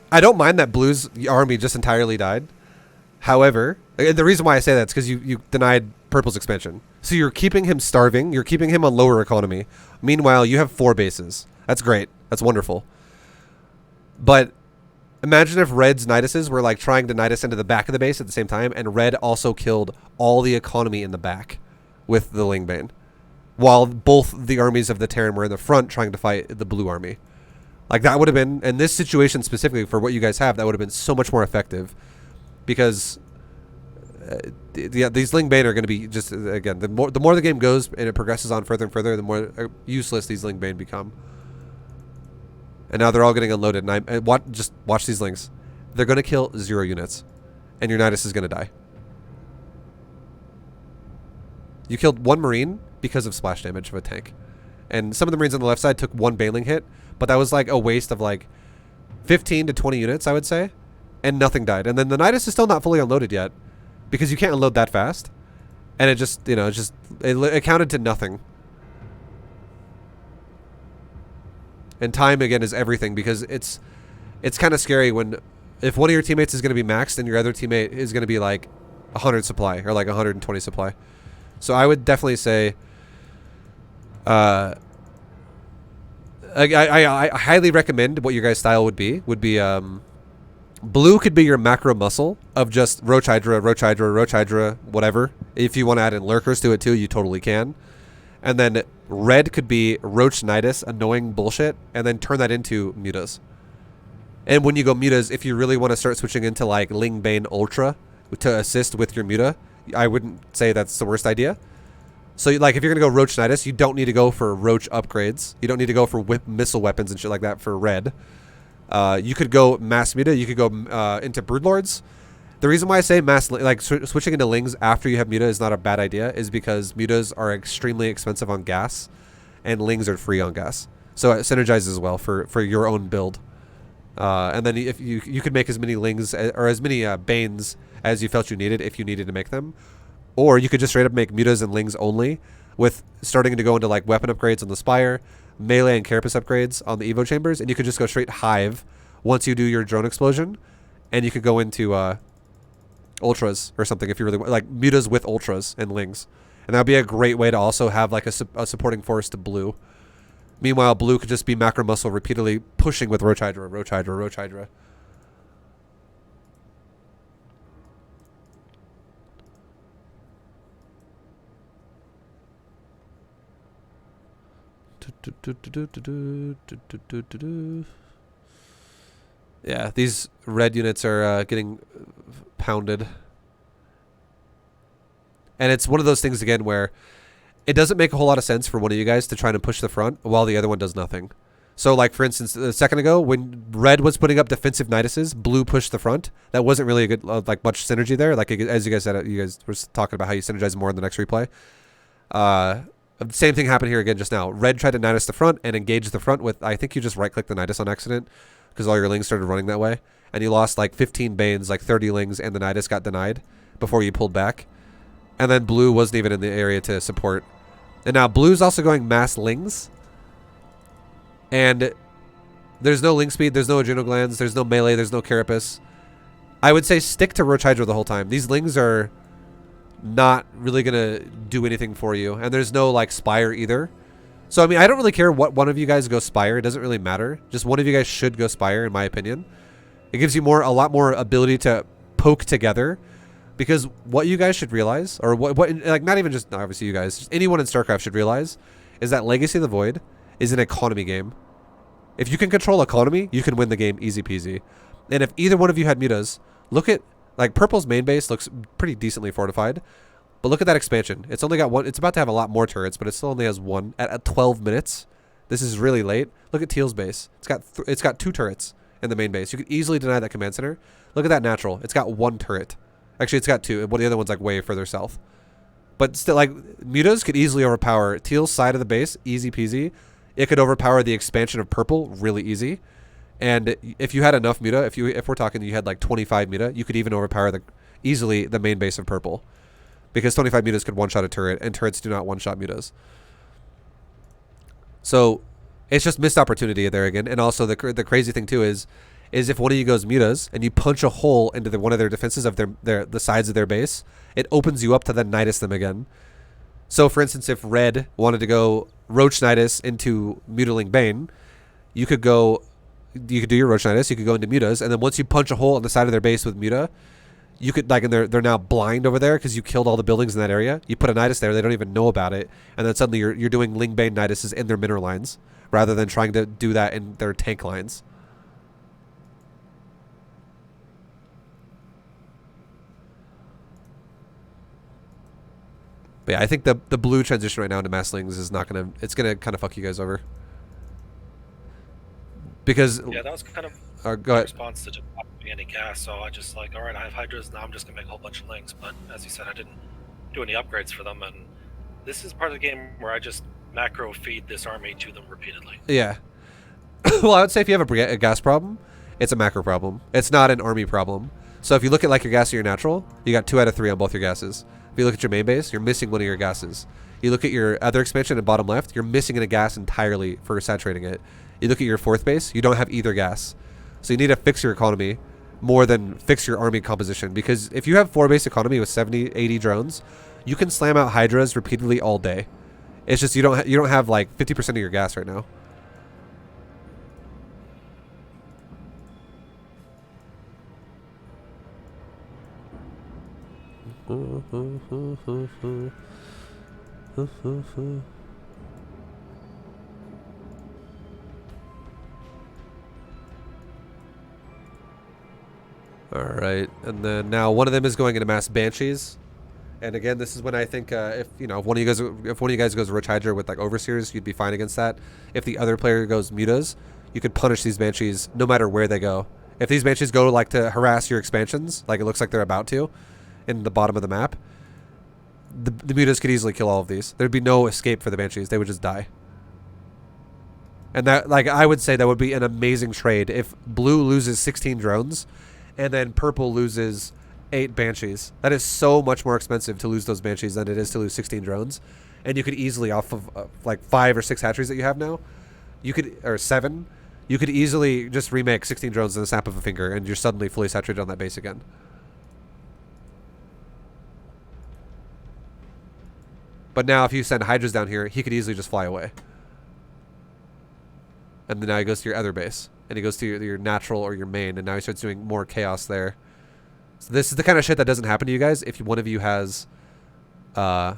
[SPEAKER 1] I don't mind that Blue's army just entirely died. However, the reason why I say that is because you denied Purple's expansion, so you're keeping him starving. You're keeping him on lower economy. Meanwhile, you have 4 bases. That's great. That's wonderful. But imagine if Red's Niduses were like trying to Nidus into the back of the base at the same time, and Red also killed all the economy in the back with the Lingbane, while both the armies of the Terran were in the front trying to fight the blue army. Like, that would have been, in this situation specifically for what you guys have, that would have been so much more effective, because these Lingbane are going to be just, again, the more the game goes and it progresses on further and further, the more useless these Lingbane become. And now they're all getting unloaded. And just watch these links. They're going to kill 0 units. And your Nidus is going to die. You killed 1 Marine because of splash damage of a tank. And some of the Marines on the left side took 1 Baneling hit. But that was like a waste of like 15 to 20 units, I would say. And nothing died. And then the Nidus is still not fully unloaded yet, because you can't unload that fast. And it just, it counted to nothing. And time, again, is everything, because it's kind of scary if one of your teammates is going to be maxed and your other teammate is going to be like 100 supply or like 120 supply. So I would definitely say I highly recommend what your guys' style would be blue could be your macro muscle of just Roach Hydra, whatever. If you want to add in lurkers to it too, you totally can. And then red could be Roach Nidus, annoying bullshit, and then turn that into mutas. And when you go mutas, if you really want to start switching into like Lingbane Ultra to assist with your muta, I wouldn't say that's the worst idea. So like if you're going to go Roach Nidus, you don't need to go for Roach upgrades. You don't need to go for missile weapons and shit like that for red. You could go mass muta. You could go into Broodlords. The reason why I say switching into Lings after you have muta is not a bad idea is because mutas are extremely expensive on gas, and Lings are free on gas. So it synergizes as well for your own build. And then if you could make as many Lings or as many Banes as you felt you needed if you needed to make them, or you could just straight up make mutas and Lings only, with starting to go into like weapon upgrades on the Spire, melee and carapace upgrades on the Evo chambers, and you could just go straight Hive once you do your drone explosion, and you could go into Ultras or something if you really want, like mutas with Ultras and Lings. And that would be a great way to also have like a supporting force to blue. Meanwhile, blue could just be macro muscle repeatedly pushing with Roach Hydra. Yeah, these red units are getting pounded. And it's one of those things, again, where it doesn't make a whole lot of sense for one of you guys to try to push the front while the other one does nothing. So, like, for instance, a second ago, when red was putting up defensive Niduses, blue pushed the front. That wasn't really a good, much synergy there. Like, as you guys said, you guys were talking about how you synergize more in the next replay. Same thing happened here again just now. Red tried to Nidus the front and engage the front with, I think you just right-clicked the Nidus on accident, because all your Lings started running that way. And you lost like 15 Banes, like 30 Lings, and the Nidus got denied before you pulled back. And then blue wasn't even in the area to support. And now blue's also going mass Lings. And there's no Ling speed, there's no adrenal glands, there's no melee, there's no carapace. I would say stick to Roach Hydra the whole time. These Lings are not really going to do anything for you. And there's no like Spire either. So I mean, I don't really care what one of you guys go Spire. It doesn't really matter. Just one of you guys should go Spire, in my opinion. It gives you a lot more ability to poke together. Because what you guys should realize, or what like not even just obviously you guys, just anyone in StarCraft should realize, is that Legacy of the Void is an economy game. If you can control economy, you can win the game easy peasy. And if either one of you had mutas, look at like Purple's main base looks pretty decently fortified, but look at that expansion. It's only got one. It's about to have a lot more turrets, but it still only has one at 12 minutes. This is really late. Look at Teal's base. It's got 2 turrets in the main base. You could easily deny that command center. Look at that natural. It's got 1 turret. Actually, it's got 2. Well, the other one's like way further south. But still, like, mutas could easily overpower Teal's side of the base, easy peasy. It could overpower the expansion of Purple really easy. And if you had enough muta, if we're talking you had like 25 muta, you could even overpower easily the main base of Purple. Because 25 mutas could one-shot a turret, and turrets do not one-shot mutas. So, it's just missed opportunity there again. And also, the crazy thing too is if one of you goes mutas and you punch a hole into one of their defenses of the sides of their base, it opens you up to then Nidus them again. So for instance, if Red wanted to go Roach Nidus into Mutiling Bane, you could do your Roach Nidus, you could go into mutas, and then once you punch a hole in the side of their base with muta, you could, like, and they're now blind over there because you killed all the buildings in that area. You put a Nidus there, they don't even know about it, and then suddenly you're doing Ling Bane Niduses in their mineral lines rather than trying to do that in their tank lines. But yeah, I think the blue transition right now into Masslings is not gonna. It's gonna kind of fuck you guys over. Because
[SPEAKER 3] yeah, that was kind of
[SPEAKER 1] go ahead.
[SPEAKER 3] response to just not having any gas. So I just like, all right, I have Hydras now. I'm just gonna make a whole bunch of links. But as you said, I didn't do any upgrades for them, and this is part of the game where I just macro feed this army to them repeatedly.
[SPEAKER 1] Yeah. Well, I would say if you have a gas problem, it's a macro problem. It's not an army problem. So if you look at like your gas or your natural, you got 2 out of 3 on both your gases. If you look at your main base, you're missing one of your gases. You look at your other expansion in bottom left, you're missing a gas entirely for saturating it. You look at your 4th base, you don't have either gas. So you need to fix your economy more than fix your army composition. Because if you have 4 base economy with 70, 80 drones, you can slam out Hydras repeatedly all day. It's just you don't have like 50% of your gas right now. Alright, and then now one of them is going into mass banshees. And again, this is when I think if one of you guys goes Rich Hydra with like overseers, you'd be fine against that. If the other player goes mutas, you could punish these banshees no matter where they go. If these banshees go like to harass your expansions, like it looks like they're about to, in the bottom of the map, the mutas could easily kill all of these. There'd be no escape for the banshees. They would just die. And that, like, I would say that would be an amazing trade if blue loses 16 drones and then purple loses 8 banshees. That is so much more expensive to lose those banshees than it is to lose 16 drones. And you could easily, off of like 5 or 6 hatcheries that you have now, or 7, you could easily just remake 16 drones in the snap of a finger and you're suddenly fully saturated on that base again. But now if you send Hydras down here, he could easily just fly away. And then now he goes to your other base. And he goes to your natural or your main. And now he starts doing more chaos there. So this is the kind of shit that doesn't happen to you guys if one of you has air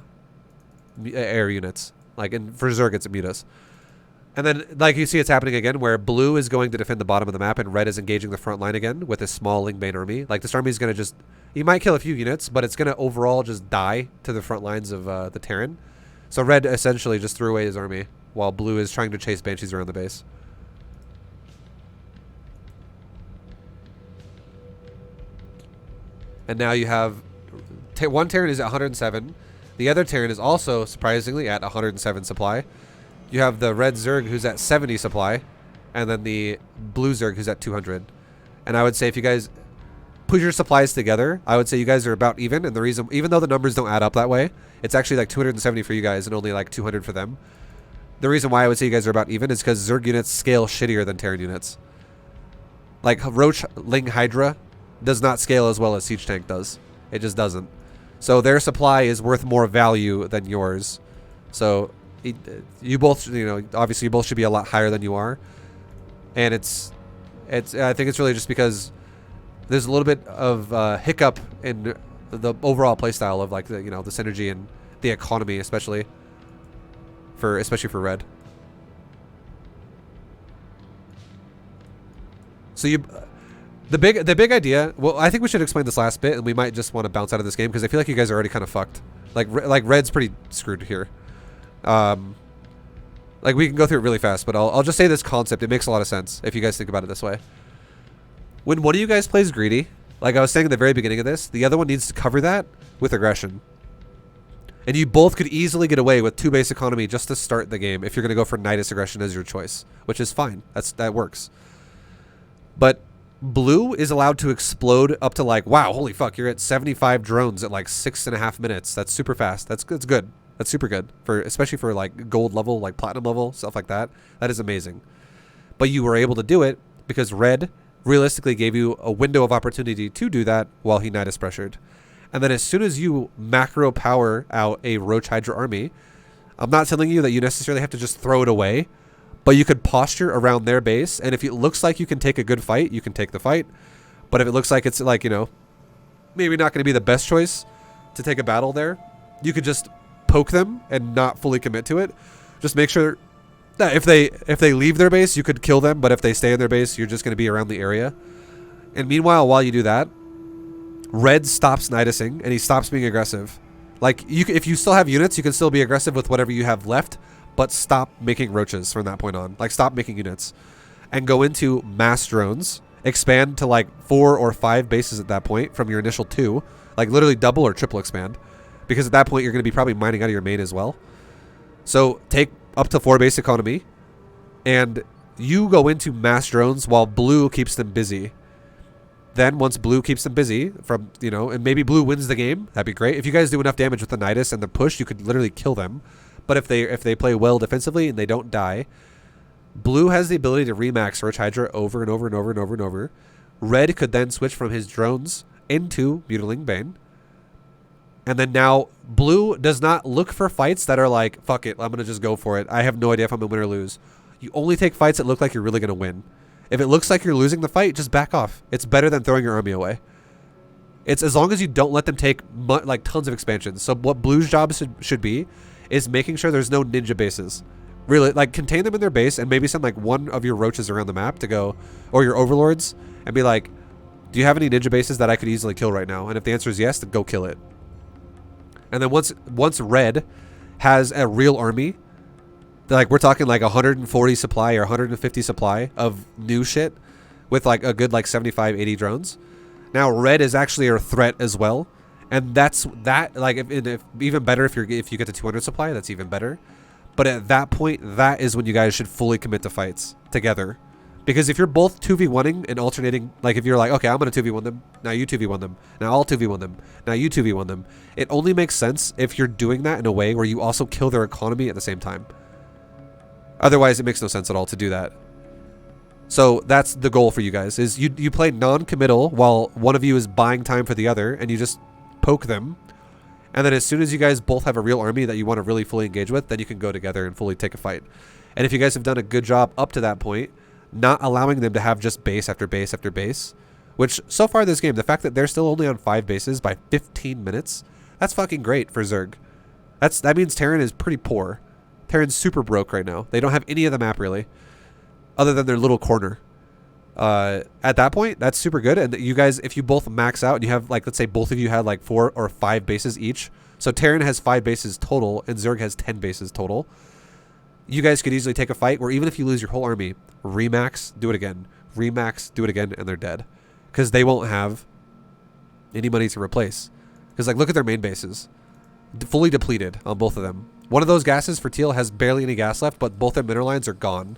[SPEAKER 1] units. Like for Zerg, it's mutas. And then, like you see, it's happening again where blue is going to defend the bottom of the map and red is engaging the front line again with a small Ling Bane army. Like, this army is going to just... You might kill a few units, but it's going to overall just die to the front lines of the Terran. So red essentially just threw away his army while blue is trying to chase banshees around the base. And now you have... one Terran is at 107. The other Terran is also, surprisingly, at 107 supply. You have the red Zerg who's at 70 supply, and then the blue Zerg who's at 200. And I would say if you guys put your supplies together, I would say you guys are about even. And the reason, even though the numbers don't add up that way, it's actually like 270 for you guys and only like 200 for them. The reason why I would say you guys are about even is because Zerg units scale shittier than Terran units. Like Roach Ling Hydra does not scale as well as Siege Tank does. It just doesn't. So their supply is worth more value than yours. So you both, obviously you both should be a lot higher than you are, and it's I think it's really just because there's a little bit of hiccup in the overall playstyle of like the synergy and the economy, especially for red. So the big idea. Well, I think we should explain this last bit, and we might just want to bounce out of this game because I feel like you guys are already kind of fucked. Like red's pretty screwed here. Like we can go through it really fast, but I'll just say this concept. It makes a lot of sense if you guys think about it this way. When one of you guys plays greedy, like I was saying at the very beginning of this, the other one needs to cover that with aggression. And you both could easily get away with 2 base economy just to start the game if you're going to go for Nidus aggression as your choice, which is fine. That works. But blue is allowed to explode up to like, wow, holy fuck, you're at 75 drones at like 6.5 minutes. That's super fast. That's good. That's super good, especially for like gold level, like platinum level, stuff like that. That is amazing. But you were able to do it because red realistically gave you a window of opportunity to do that while he Nidus pressured. And then as soon as you macro power out a Roach Hydra army, I'm not telling you that you necessarily have to just throw it away, but you could posture around their base, and if it looks like you can take a good fight, you can take the fight. But if it looks like it's like, maybe not going to be the best choice to take a battle there, you could just poke them and not fully commit to it. Just make sure that if they leave their base, you could kill them, but if they stay in their base, you're just going to be around the area. And meanwhile, while you do that, red stops Nidusing and he stops being aggressive. Like if you still have units, you can still be aggressive with whatever you have left, but stop making roaches from that point on. Like stop making units and go into mass drones, expand to like 4 or 5 bases at that point from your initial 2, like literally double or triple expand, because at that point you're going to be probably mining out of your main as well. So take up to 4 base economy and you go into mass drones while blue keeps them busy. Then once blue keeps them busy from, and maybe blue wins the game, that'd be great. If you guys do enough damage with the Nidus and the push, you could literally kill them. But if they play well defensively and they don't die, blue has the ability to remax Roach Hydra over and over and over and over and over. Red could then switch from his drones into Mutiling Bane. And then now blue does not look for fights that are like, fuck it, I'm going to just go for it. I have no idea if I'm going to win or lose. You only take fights that look like you're really going to win. If it looks like you're losing the fight, just back off. It's better than throwing your army away. It's as long as you don't let them take like tons of expansions. So what blue's job should be is making sure there's no ninja bases. Really, like contain them in their base and maybe send like one of your roaches around the map to go, or your overlords, and be like, do you have any ninja bases that I could easily kill right now? And if the answer is yes, then go kill it. And then once red has a real army, like we're talking like 140 supply or 150 supply of new shit with like a good like 75, 80 drones. Now red is actually a threat as well. And that's like if even better if you get to 200 supply, that's even better. But at that point, that is when you guys should fully commit to fights together. Because if you're both 2v1ing and alternating, like if you're like, okay, I'm going to 2v1 them, now you 2v1 them, now I'll 2v1 them, now you 2v1 them. It only makes sense if you're doing that in a way where you also kill their economy at the same time. Otherwise, it makes no sense at all to do that. So that's the goal for you guys, is you play non-committal while one of you is buying time for the other, and you just poke them. And then as soon as you guys both have a real army that you want to really fully engage with, then you can go together and fully take a fight. And if you guys have done a good job up to that point, not allowing them to have just base after base after base, which so far this game, the fact that they're still only on 5 bases by 15 minutes, that's fucking great for Zerg. That means Terran is pretty poor. Terran's super broke right now. They don't have any of the map really, other than their little corner. At that point, that's super good. And you guys, if you both max out and you have like, let's say both of you had like 4 or 5 bases each. So Terran has 5 bases total and Zerg has 10 bases total. You guys could easily take a fight where even if you lose your whole army, remax, do it again, remax, do it again, and they're dead. Because they won't have any money to replace. Because like, look at their main bases. Fully depleted on both of them. One of those gases for teal has barely any gas left, but both their mineral lines are gone.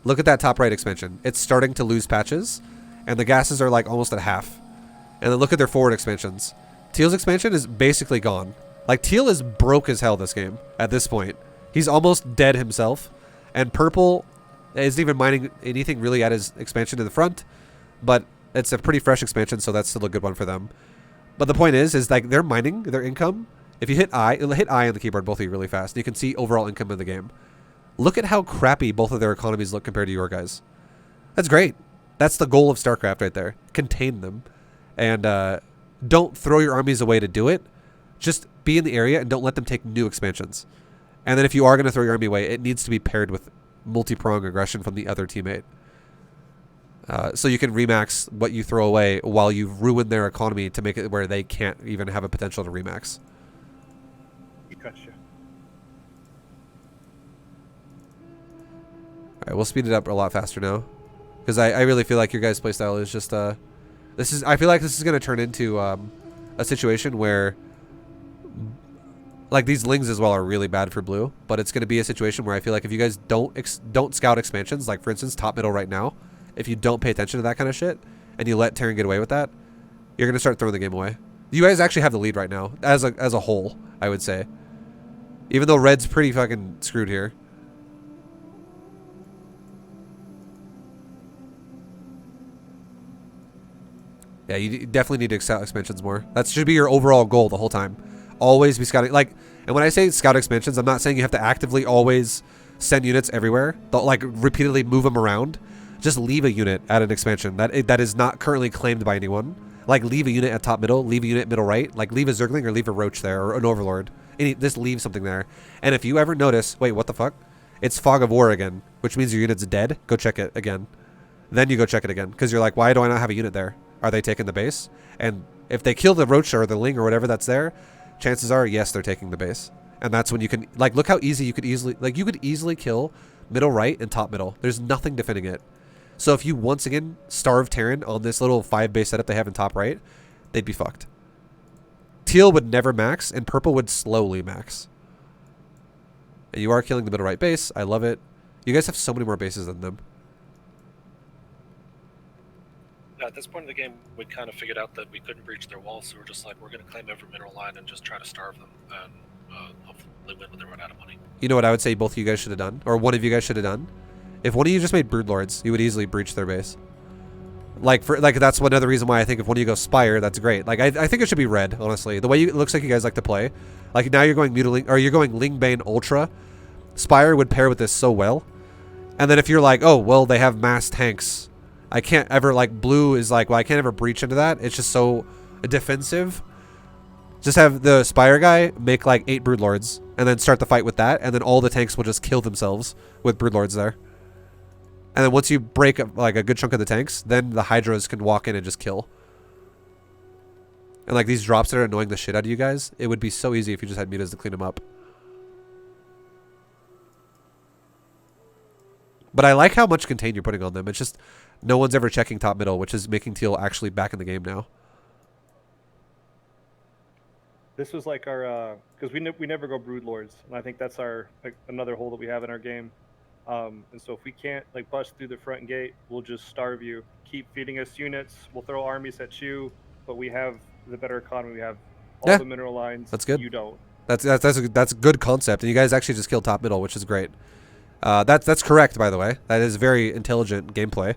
[SPEAKER 1] Look at that top right expansion. It's starting to lose patches, and the gases are like almost at half. And then look at their forward expansions. Teal's expansion is basically gone. Like, teal is broke as hell this game at this point. He's almost dead himself. And purple isn't even mining anything really at his expansion in the front, but it's a pretty fresh expansion, so that's still a good one for them. But the point is like they're mining, their income If you hit I on the keyboard, both of you really fast. You can see overall income in the game. Look at how crappy both of their economies look compared to your guys. That's great. That's the goal of StarCraft right there. Contain them. And don't throw your armies away to do it. Just be in the area and don't let them take new expansions. And then if you are going to throw your army away, it needs to be paired with multi-prong aggression from the other teammate. So you can remax what you throw away while you've ruined their economy to make it where they can't even have a potential to remax.
[SPEAKER 2] Gotcha.
[SPEAKER 1] Alright, we'll speed it up a lot faster now. Because I really feel like your guys' playstyle is just, I feel like this is going to turn into a situation where, like, these lings as well are really bad for blue, but it's going to be a situation where I feel like if you guys don't scout expansions, like, for instance, top middle right now, if you don't pay attention to that kind of shit, and you let Terran get away with that, you're going to start throwing the game away. You guys actually have the lead right now, as a whole, I would say. Even though red's pretty fucking screwed here. Yeah, you definitely need to scout expansions more. That should be your overall goal the whole time. Always be scouting. Like, and when I say scout expansions, I'm not saying you have to actively always send units everywhere. Like, repeatedly move them around. Just leave a unit at an expansion that is not currently claimed by anyone. Like, leave a unit at top middle, leave a unit middle right. Like, leave a Zergling or leave a Roach there, or an Overlord. Just leave something there. And if you ever notice, wait, what the fuck? It's Fog of War again, which means your unit's dead. Go check it again. Then you go check it again, because you're like, why do I not have a unit there? Are they taking the base? And if they kill the Roach or the Ling or whatever that's there, chances are, yes, they're taking the base. And that's when you can, like, look how easy you could easily kill middle right and top middle. There's nothing defending it. So if you once again starve Terran on this little 5 base setup they have in top right, they'd be fucked. Teal would never max, and purple would slowly max. And you are killing the middle right base. I love it. You guys have so many more bases than them.
[SPEAKER 3] At this point in the game, we'd kind of figured out that we couldn't breach their walls, so we're just like, we're going to claim every mineral line and just try to starve them, and hopefully win when they run out of money.
[SPEAKER 1] You know what I would say both of you guys should have done? Or one of you guys should have done? If one of you just made Broodlords, you would easily breach their base. Like, that's another reason why I think if one of you goes Spire, that's great. Like, I think it should be red, honestly. The way it looks like you guys like to play. Like, now you're going Mutiling, or you're going Lingbane Ultra. Spire would pair with this so well. And then if you're like, oh, well, they have mass tanks. I can't ever, like, blue is like, well, I can't ever breach into that. It's just so defensive. Just have the Spire guy make, like, 8 Broodlords. And then start the fight with that. And then all the tanks will just kill themselves with Broodlords there. And then once you break, like, a good chunk of the tanks, then the Hydras can walk in and just kill. And, like, these drops that are annoying the shit out of you guys, it would be so easy if you just had mutas to clean them up. But I like how much contain you're putting on them. It's just no one's ever checking top middle, which is making Teal actually back in the game now.
[SPEAKER 2] This was like our, because we never go Broodlords, and I think that's our, like, another hole that we have in our game. And so if we can't, like, bust through the front gate, we'll just starve you. Keep feeding us units. We'll throw armies at you, but we have the better economy. We have all the mineral lines.
[SPEAKER 1] That's good.
[SPEAKER 2] You don't.
[SPEAKER 1] That's a good concept, and you guys actually just killed top middle, which is great. That's correct, by the way. That is very intelligent gameplay.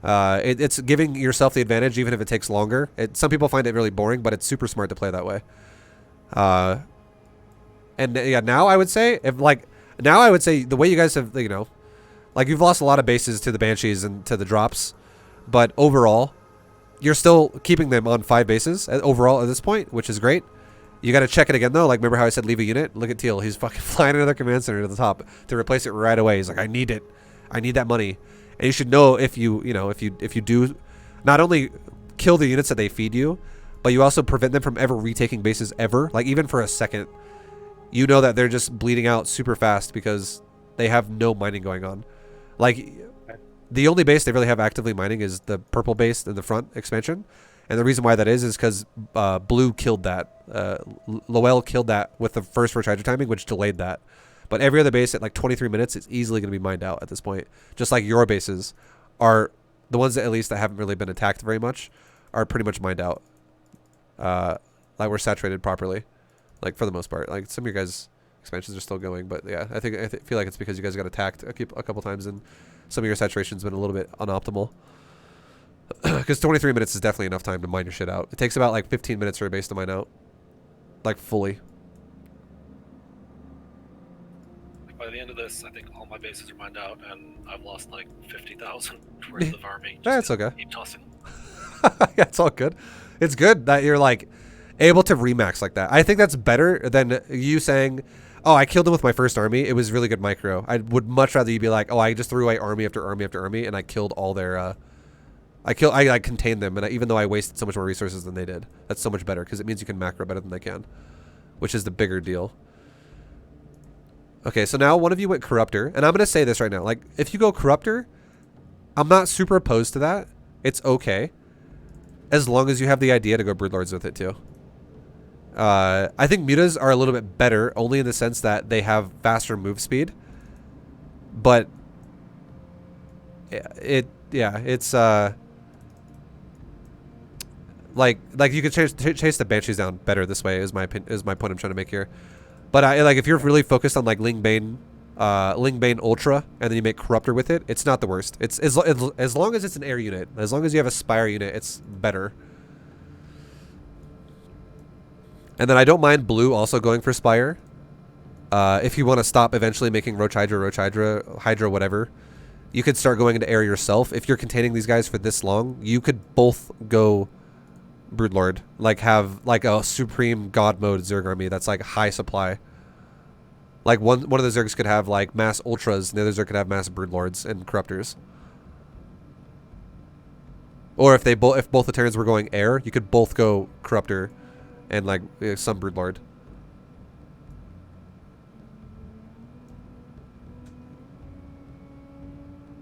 [SPEAKER 1] It's giving yourself the advantage, even if it takes longer. Some people find it really boring, but it's super smart to play that way. And yeah, now I would say the way you guys have, you know, like, you've lost a lot of bases to the Banshees and to the drops, but overall, you're still keeping them on 5 bases overall at this point, which is great. You got to check it again, though. Like, remember how I said leave a unit? Look at Teal. He's fucking flying another command center to the top to replace it right away. He's like, I need it. I need that money. And you should know if you do not only kill the units that they feed you, but you also prevent them from ever retaking bases ever. Like, even for a second, you know that they're just bleeding out super fast because they have no mining going on. Like, the only base they really have actively mining is the purple base in the front expansion. And the reason why that is because blue killed that. Lowell killed that with the first recharger timing, which delayed that. But every other base at like 23 minutes, it's easily going to be mined out at this point. Just like your bases are, the ones that at least that haven't really been attacked very much, are pretty much mined out. Like, we're saturated properly, like, for the most part. Like, some of your guys' expansions are still going, but yeah, I feel like it's because you guys got attacked a couple times and some of your saturation's been a little bit unoptimal. Because 23 minutes is definitely enough time to mine your shit out. It takes about like 15 minutes for a base to mine out, like, fully.
[SPEAKER 3] this, I think all my bases are mined out, and I've lost like 50,000 worth of army.
[SPEAKER 1] That's okay.
[SPEAKER 3] Keep tossing.
[SPEAKER 1] Yeah, it's all good. It's good that you're like able to remax like that. I think that's better than you saying, "Oh, I killed him with my first army. It was really good micro." I would much rather you be like, "Oh, I just threw away army after army after army, and I killed all their." I contained them, and even though I wasted so much more resources than they did, that's so much better because it means you can macro better than they can, which is the bigger deal. Okay, so now one of you went Corruptor, and I'm gonna say this right now: like, if you go Corruptor, I'm not super opposed to that. It's okay. As long as you have the idea to go Broodlords with it too. I think mutas are a little bit better, only in the sense that they have faster move speed. But it's like you could chase the Banshees down better this way. Is my point I'm trying to make here. But like if you're really focused on like Lingbane Ultra, and then you make Corruptor with it, it's not the worst. It's as long as it's an air unit, as long as you have a Spire unit, it's better. And then I don't mind blue also going for Spire. If you want to stop eventually making Roach Hydra, whatever, you could start going into air yourself. If you're containing these guys for this long, you could both go Broodlord, like have like a supreme god mode Zerg army that's like high supply. Like one of the Zergs could have like mass Ultras, and the other Zerg could have mass Broodlords and Corruptors. Or if both the turns were going air, you could both go Corruptor and like some Broodlord.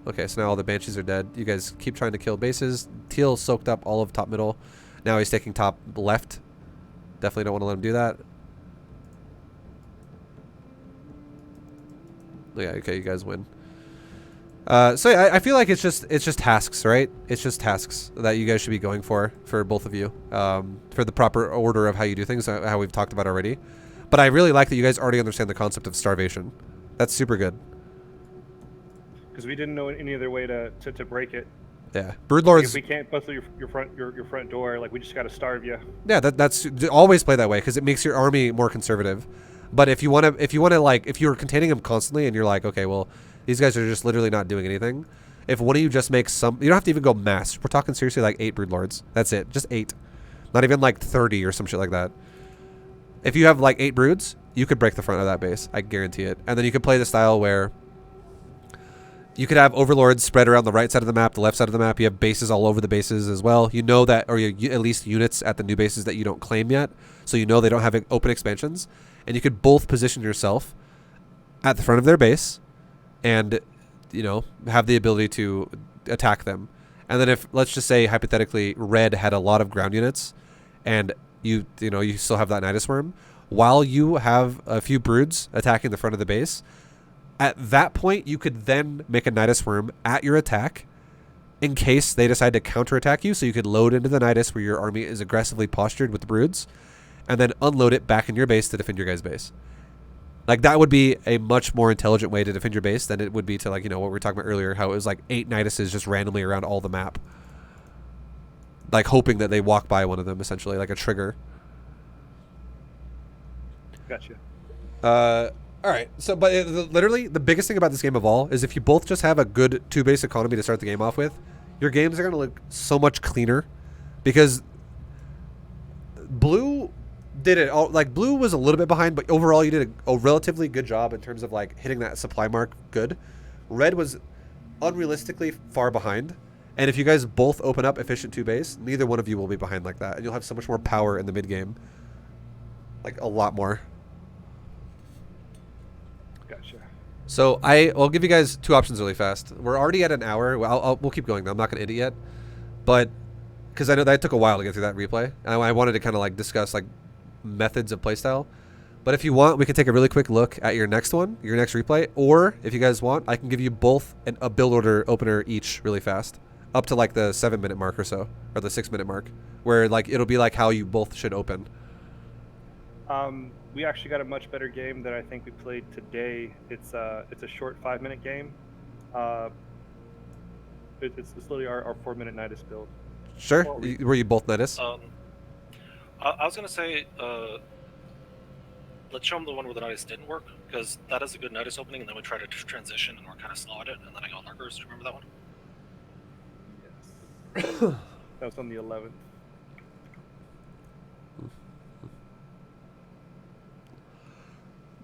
[SPEAKER 1] Okay, so now all the Banshees are dead. You guys keep trying to kill bases. Teal soaked up all of top middle. Now he's taking top left. Definitely don't want to let him do that. Yeah, okay, you guys win. So yeah, I feel like it's just tasks, right? It's just tasks that you guys should be going for both of you, for the proper order of how you do things, how we've talked about already. But I really like that you guys already understand the concept of starvation. That's super good.
[SPEAKER 2] Because we didn't know any other way to break it.
[SPEAKER 1] Yeah, Broodlords.
[SPEAKER 2] If we can't bust through your front door, like we just gotta starve you.
[SPEAKER 1] Yeah, that's always play that way because it makes your army more conservative. But if you want to like, if you're containing them constantly and you're like, okay, well, these guys are just literally not doing anything. If one of you just makes some, you don't have to even go mass. We're talking seriously like 8 Broodlords. That's it, just 8. Not even like 30 or some shit like that. If you have like 8 Broods, you could break the front of that base. I guarantee it. And then you could play the style where you could have overlords spread around the right side of the map, the left side of the map. You have bases all over the bases as well. You know that, or you at least units at the new bases that you don't claim yet. So you know they don't have open expansions. And you could both position yourself at the front of their base and, you know, have the ability to attack them. And then if, let's just say, hypothetically, red had a lot of ground units and you still have that Nidus Worm, while you have a few Broods attacking the front of the base, at that point, you could then make a Nidus Worm at your attack in case they decide to counterattack you. So you could load into the Nidus where your army is aggressively postured with the Broods and then unload it back in your base to defend your guys' base. Like, that would be a much more intelligent way to defend your base than it would be to, like, you know, what we were talking about earlier, how it was like 8 Niduses just randomly around all the map. Like, hoping that they walk by one of them, essentially, like a trigger.
[SPEAKER 2] Gotcha.
[SPEAKER 1] Alright, so, but literally, the biggest thing about this game of all is if you both just have a good 2-base economy to start the game off with, your games are going to look so much cleaner. Because blue did it all, like, blue was a little bit behind, but overall you did a relatively good job in terms of, like, hitting that supply mark good. Red was unrealistically far behind. And if you guys both open up efficient 2-base, neither one of you will be behind like that. And you'll have so much more power in the mid-game. Like, a lot more.
[SPEAKER 2] Gotcha.
[SPEAKER 1] So I'll give you guys 2 options really fast. We're already at an hour. We'll keep going though. I'm not going to end it yet. But, because I know that took a while to get through that replay. And I wanted to kind of like discuss like methods of playstyle. But if you want, we can take a really quick look at your next one, your next replay. Or if you guys want, I can give you both a build order opener each really fast. Up to like the 7-minute mark or so. Or the 6-minute mark. Where like it'll be like how you both should open.
[SPEAKER 2] We actually got a much better game that I think we played today. It's a short 5-minute game. It's literally our 4-minute Nidus build.
[SPEAKER 1] Sure. Were you both Nidus?
[SPEAKER 3] I was gonna say, let's show them the one where the Nidus didn't work. Because that is a good notice opening, and then we try to transition, and we're kind of slow at it, and then I got lurkers. Do you remember that one?
[SPEAKER 2] Yes. That was on the 11th.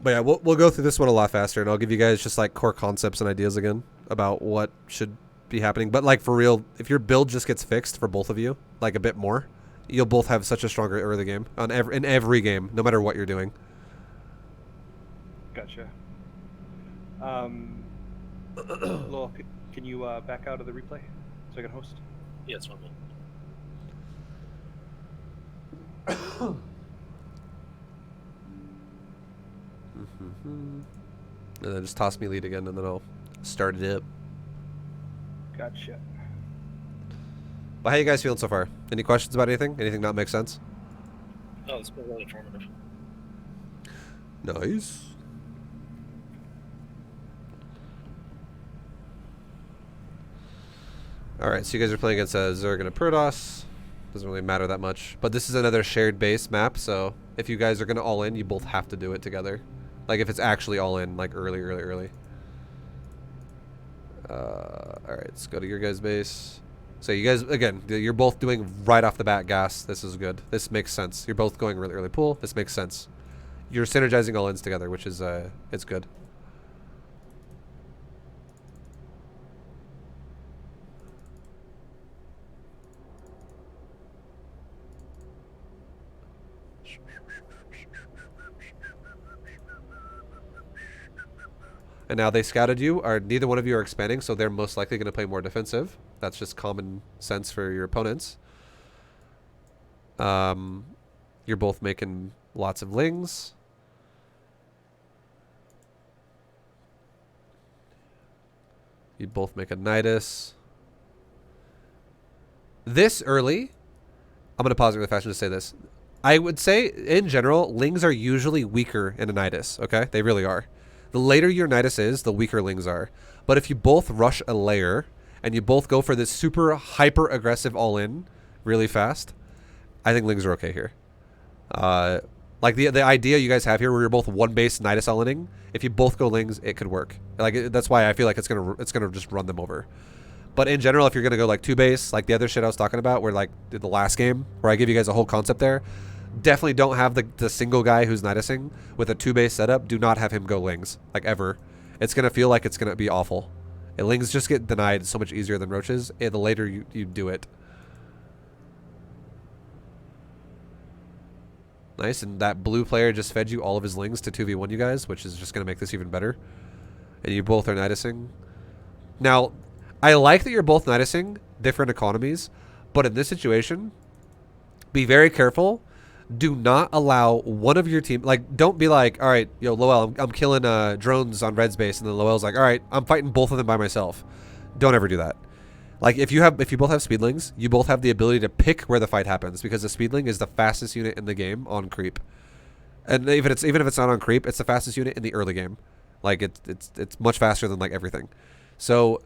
[SPEAKER 1] But yeah, we'll go through this one a lot faster, and I'll give you guys just like core concepts and ideas again about what should be happening. But like for real, if your build just gets fixed for both of you, like a bit more, you'll both have such a stronger early game in every game, no matter what you're doing.
[SPEAKER 2] Gotcha. Lowell, can you back out of the replay so I can host?
[SPEAKER 3] Yes, one will.
[SPEAKER 1] And then just toss me lead again, and then I'll start it up.
[SPEAKER 2] Gotcha.
[SPEAKER 1] But how you guys feeling so far? Any questions about anything? Anything not make sense?
[SPEAKER 3] Oh, it's been really informative.
[SPEAKER 1] Nice. Alright, so you guys are playing against Zerg and a Protoss. Doesn't really matter that much. But this is another shared base map, so if you guys are going to all in, you both have to do it together. Like if it's actually all in, like early. Alright, let's go to your guys' base. So you guys, again, you're both doing right off the bat gas. This is good. This makes sense. You're both going really early pool. This makes sense. You're synergizing all ins together, which is, it's good. And now they scouted you. Neither one of you are expanding, so they're most likely going to play more defensive. That's just common sense for your opponents. You're both making lots of lings. You both make a Nidus. This early, I'm going to pause it really fast to say this. I would say, in general, lings are usually weaker in a Nidus, okay? They really are. The later your Nidus is, the weaker lings are. But if you both rush a layer, and you both go for this super hyper-aggressive all-in really fast, I think lings are okay here. Like the idea you guys have here where you're both one base Nidus all-inning, if you both go lings, it could work. Like that's why I feel like it's gonna just run them over. But in general, if you're gonna go like two base, like the other shit I was talking about, where like the last game, where I give you guys a whole concept there, definitely don't have the single guy who's Nidusing with a two base setup. Do not have him go lings, like ever. It's gonna feel like it's gonna be awful. And lings just get denied so much easier than roaches. The later you do it. Nice, and that blue player just fed you all of his lings to 2v1 you guys, which is just going to make this even better. And you both are Nidusing. Now, I like that you're both Nidusing different economies, but in this situation, be very careful. Do not allow one of your team, like, don't be like, all right, yo, Lowell, I'm killing drones on Red's base, and then Lowell's like, all right, I'm fighting both of them by myself. Don't ever do that. Like, if you both have speedlings, you both have the ability to pick where the fight happens, because the speedling is the fastest unit in the game on creep. And even if it's not on creep, it's the fastest unit in the early game. Like, it's much faster than, like, everything. So,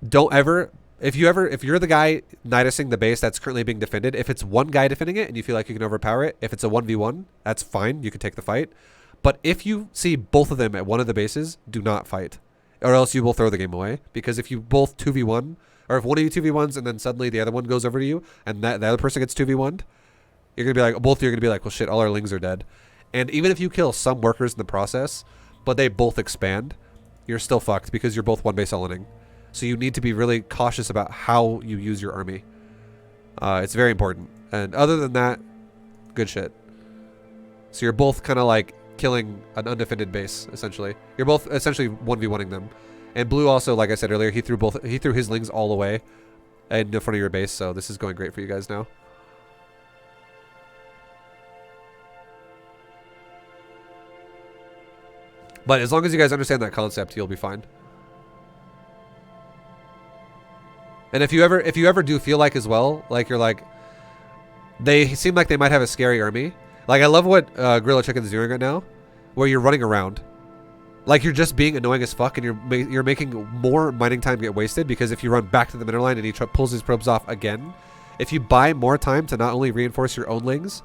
[SPEAKER 1] don't ever... If you're the guy Nidusing the base that's currently being defended, if it's one guy defending it and you feel like you can overpower it, if it's a 1v1, that's fine. You can take the fight. But if you see both of them at one of the bases, do not fight. Or else you will throw the game away. Because if you both 2v1, or if one of you 2v1s and then suddenly the other one goes over to you and the other person gets 2v1'd, you're going to be like, both of you are going to be like, well, shit, all our lings are dead. And even if you kill some workers in the process, but they both expand, you're still fucked because you're both one base all-inning. So you need to be really cautious about how you use your army. It's very important. And other than that, good shit. So you're both kind of like killing an undefended base, essentially. You're both essentially 1v1ing them. And blue also, like I said earlier, he threw his lings all away in front of your base, so this is going great for you guys now. But as long as you guys understand that concept, you'll be fine. And if you ever do feel like as well, like you're like, they seem like they might have a scary army. Like I love what Gorilla Chicken's doing right now, where you're running around, like you're just being annoying as fuck, and you're making more mining time get wasted because if you run back to the middle line and he pulls his probes off again, if you buy more time to not only reinforce your own lings,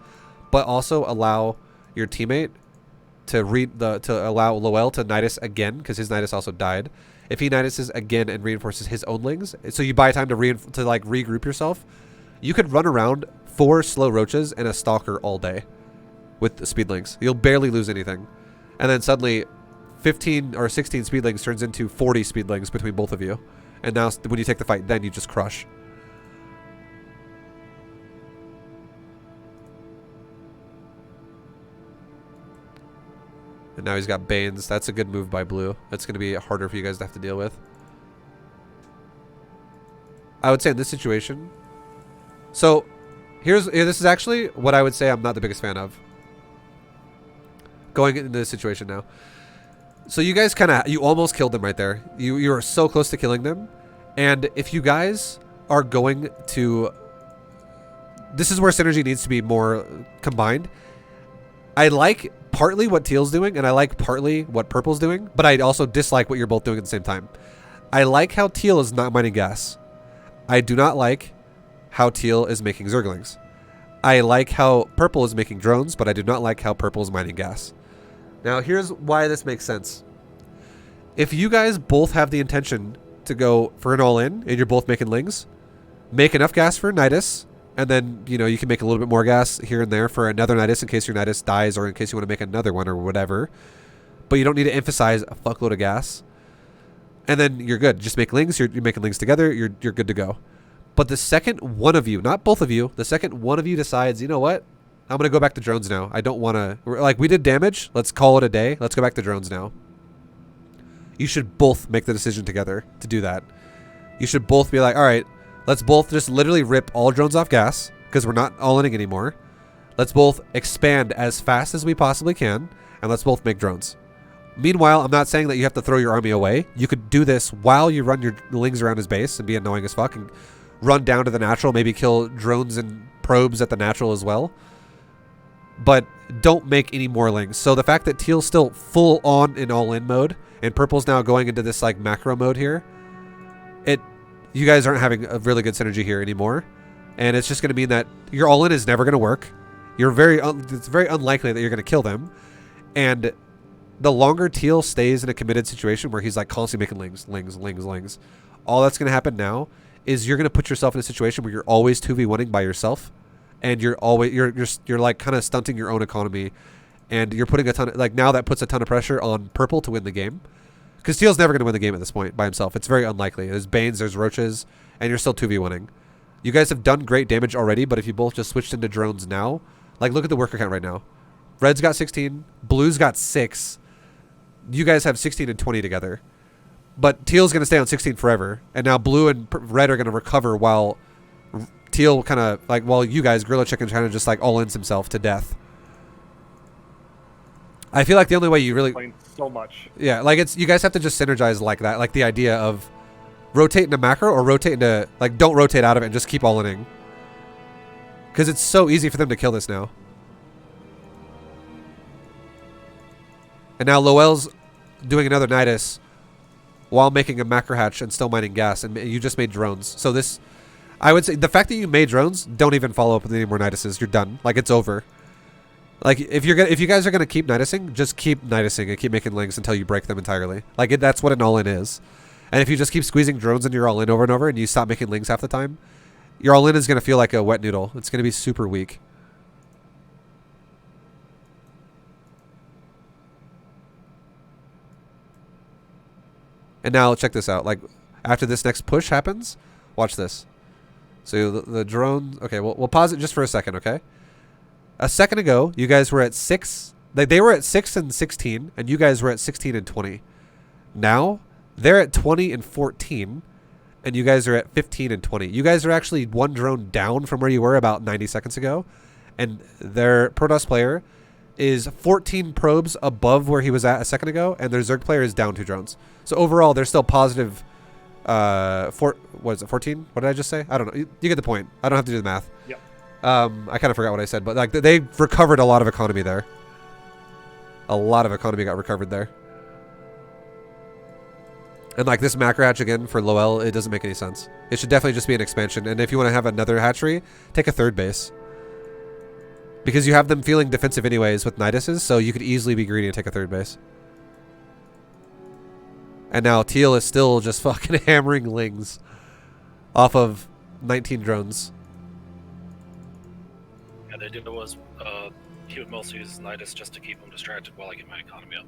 [SPEAKER 1] but also allow your teammate to allow Lowell to Nidus again, because his Nidus also died. If he Niduses again and reinforces his own lings, so you buy time to like regroup yourself, you could run around 4 slow roaches and a stalker all day with the speedlings. You'll barely lose anything. And then suddenly 15 or 16 speedlings turns into 40 speedlings between both of you. And now when you take the fight, then you just crush. And now he's got Banes. That's a good move by blue. That's going to be harder for you guys to have to deal with. I would say in this situation. So this is actually what I would say I'm not the biggest fan of. Going into this situation now. So you guys you almost killed them right there. You are so close to killing them. And if you guys are going to... This is where synergy needs to be more combined. I like partly what Teal's doing, and I like partly what Purple's doing, but I also dislike what you're both doing at the same time. I like how Teal is not mining gas. I do not like how Teal is making Zerglings. I like how Purple is making drones, but I do not like how Purple is mining gas. Now, here's why this makes sense. If you guys both have the intention to go for an all-in, and you're both making lings, make enough gas for Nidus, and then, you know, you can make a little bit more gas here and there for another Nidus in case your Nidus dies or in case you want to make another one or whatever. But you don't need to emphasize a fuckload of gas. And then you're good. Just make lings. You're making lings together. You're good to go. But the second one of you, not both of you, the second one of you decides, you know what? I'm going to go back to drones now. I don't want to... Like, we did damage. Let's call it a day. Let's go back to drones now. You should both make the decision together to do that. You should both be like, all right, let's both just literally rip all drones off gas because we're not all-inning anymore. Let's both expand as fast as we possibly can, and let's both make drones. Meanwhile, I'm not saying that you have to throw your army away. You could do this while you run your lings around his base and be annoying as fuck and run down to the natural, maybe kill drones and probes at the natural as well. But don't make any more lings. So the fact that Teal's still full on in all-in mode and Purple's now going into this like macro mode here, you guys aren't having a really good synergy here anymore. And it's just going to mean that your all-in is never going to work. It's very unlikely that you're going to kill them. And the longer Teal stays in a committed situation where he's like constantly making lings, all that's going to happen now is you're going to put yourself in a situation where you're always 2v1ing by yourself. And you're like kind of stunting your own economy. And you're putting a ton of, like, now that puts a ton of pressure on Purple to win the game. Because Teal's never going to win the game at this point by himself. It's very unlikely. There's Banes, there's Roaches, and you're still 2v1ing. You guys have done great damage already, but if you both just switched into drones now, like, look at the worker count right now. Red's got 16, Blue's got 6. You guys have 16 and 20 together. But Teal's going to stay on 16 forever. And now Blue and Red are going to recover while Teal kind of, like, while you guys, Gorilla Chicken, kind of just, like, all-ins himself to death. I feel like the only way you really...
[SPEAKER 2] So much.
[SPEAKER 1] Yeah, like, it's, you guys have to just synergize like that. Like, the idea of rotate into macro or rotate into, like, don't rotate out of it and just keep all-inning. Because it's so easy for them to kill this now. And now Lowell's doing another Nidus while making a macro hatch and still mining gas, and you just made drones. So this, I would say, the fact that you made drones, don't even follow up with any more Niduses. You're done. Like, it's over. Like, if you guys are gonna keep Nidusing, just keep Nidusing and keep making lings until you break them entirely. Like, that's what an all-in is. And if you just keep squeezing drones into your all-in over and over, and you stop making lings half the time, your all-in is gonna feel like a wet noodle. It's gonna be super weak. And now check this out. Like, after this next push happens, watch this. So the drone. Okay, we'll pause it just for a second. Okay. A second ago, you guys were at 6. They were at 6 and 16, and you guys were at 16 and 20. Now they're at 20 and 14, and you guys are at 15 and 20. You guys are actually one drone down from where you were about 90 seconds ago, and their Protoss player is 14 probes above where he was at a second ago, and their Zerg player is down 2 drones. So overall, they're still positive. What is it, 14? What did I just say? I don't know. You get the point. I don't have to do the math.
[SPEAKER 2] Yep.
[SPEAKER 1] I kind of forgot what I said, but like they recovered a lot of economy there. A lot of economy got recovered there. And like this macro hatch again for Lowell, it doesn't make any sense. It should definitely just be an expansion. And if you want to have another hatchery, take a 3rd base. Because you have them feeling defensive anyways with Niduses, so you could easily be greedy and take a third base. And now Teal is still just fucking hammering Lings off of 19 drones.
[SPEAKER 3] Yeah, the idea was he would mostly use Nidus just to keep him distracted while I get my economy up.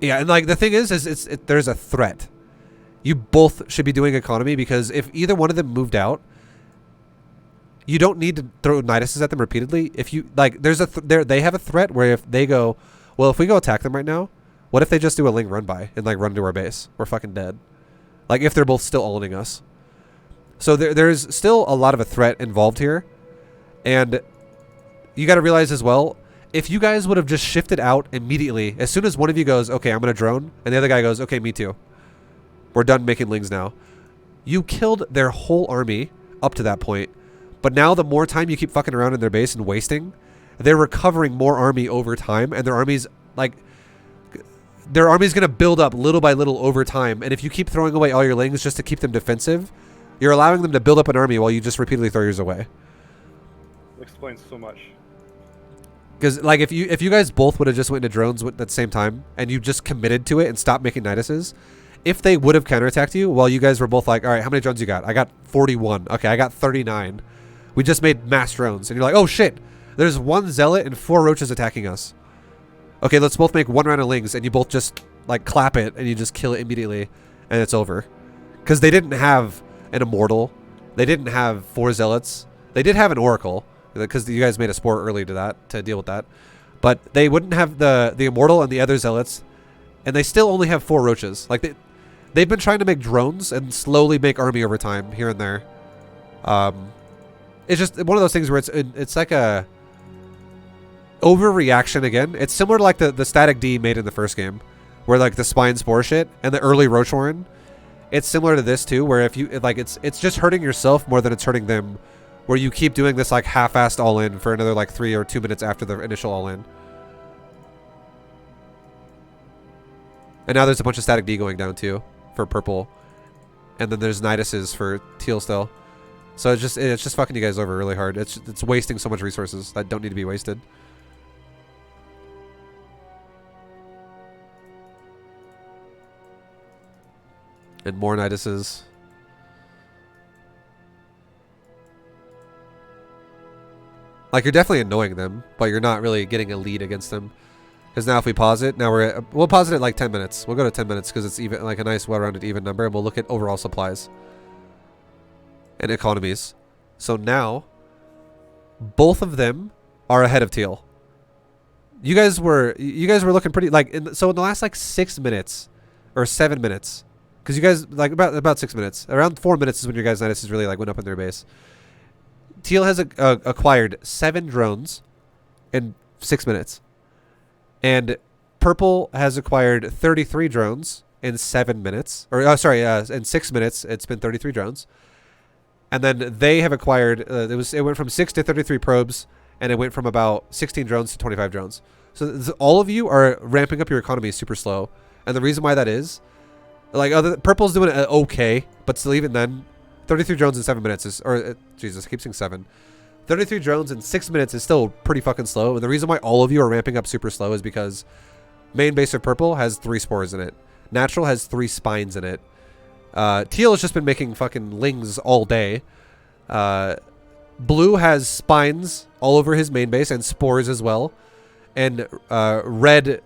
[SPEAKER 1] Yeah, and like the thing is there's a threat. You both should be doing economy, because if either one of them moved out, you don't need to throw Niduses at them repeatedly. If you like, there's a they have a threat where if they go, well, if we go attack them right now, what if they just do a Ling run by and like run to our base? We're fucking dead. Like if they're both still ulting us. So there's still a lot of a threat involved here, and you got to realize as well, if you guys would have just shifted out immediately, as soon as one of you goes, okay, I'm going to drone, and the other guy goes, okay, me too. We're done making Lings now. You killed their whole army up to that point, but now the more time you keep fucking around in their base and wasting, they're recovering more army over time, and their army's going to build up little by little over time, and if you keep throwing away all your Lings just to keep them defensive, you're allowing them to build up an army while you just repeatedly throw yours away.
[SPEAKER 2] Explains so much.
[SPEAKER 1] Because like if you guys both would have just went into drones at the same time and you just committed to it and stopped making Niduses, if they would have counterattacked you while you guys were both like, all right, how many drones you got? I got 41. Okay, I got 39. We just made mass drones, and you're like, oh shit, there's one zealot and 4 roaches attacking us. Okay, let's both make 1 round of Lings, and you both just like clap it and you just kill it immediately, and it's over. Because they didn't have an immortal, they didn't have 4 zealots. They did have an oracle, because you guys made a sport early to deal with that, but they wouldn't have the immortal and the other zealots, and they still only have 4 roaches. Like they've been trying to make drones and slowly make army over time here and there. It's just one of those things where it's like a overreaction again. It's similar to like the static D made in the first game, where like the spine spore shit and the early roach warren. It's similar to this too, where if you like it's just hurting yourself more than it's hurting them, where you keep doing this like half-assed all-in for another like 3 or 2 minutes after the initial all-in. And now there's a bunch of static D going down too for purple, and then there's Niduses for teal still. So it's just fucking you guys over really hard. It's wasting so much resources that don't need to be wasted. And more Niduses. Like, you're definitely annoying them, but you're not really getting a lead against them. Because now if we pause it, now we'll pause it at like 10 minutes. We'll go to 10 minutes because it's even like a nice well-rounded even number, and we'll look at overall supplies and economies. So now both of them are ahead of teal. You guys were looking pretty like so in the last like 6 minutes or 7 minutes, because you guys like about 6 minutes, around 4 minutes is when your guys' Nidus really like went up in their base. Teal has acquired 7 drones in 6 minutes. And purple has acquired 33 drones in 7 minutes. Or, in 6 minutes, it's been 33 drones. And then they have acquired, it went from 6 to 33 probes, and it went from about 16 drones to 25 drones. So all of you are ramping up your economy super slow. And the reason why that is, like, purple's doing it okay, but still even then, 33 drones in 7 minutes is, Jesus, I keep saying 7. 33 drones in 6 minutes is still pretty fucking slow. And the reason why all of you are ramping up super slow is because main base of purple has 3 spores in it. Natural has 3 spines in it. Teal has just been making fucking Lings all day. Blue has spines all over his main base and spores as well. And red,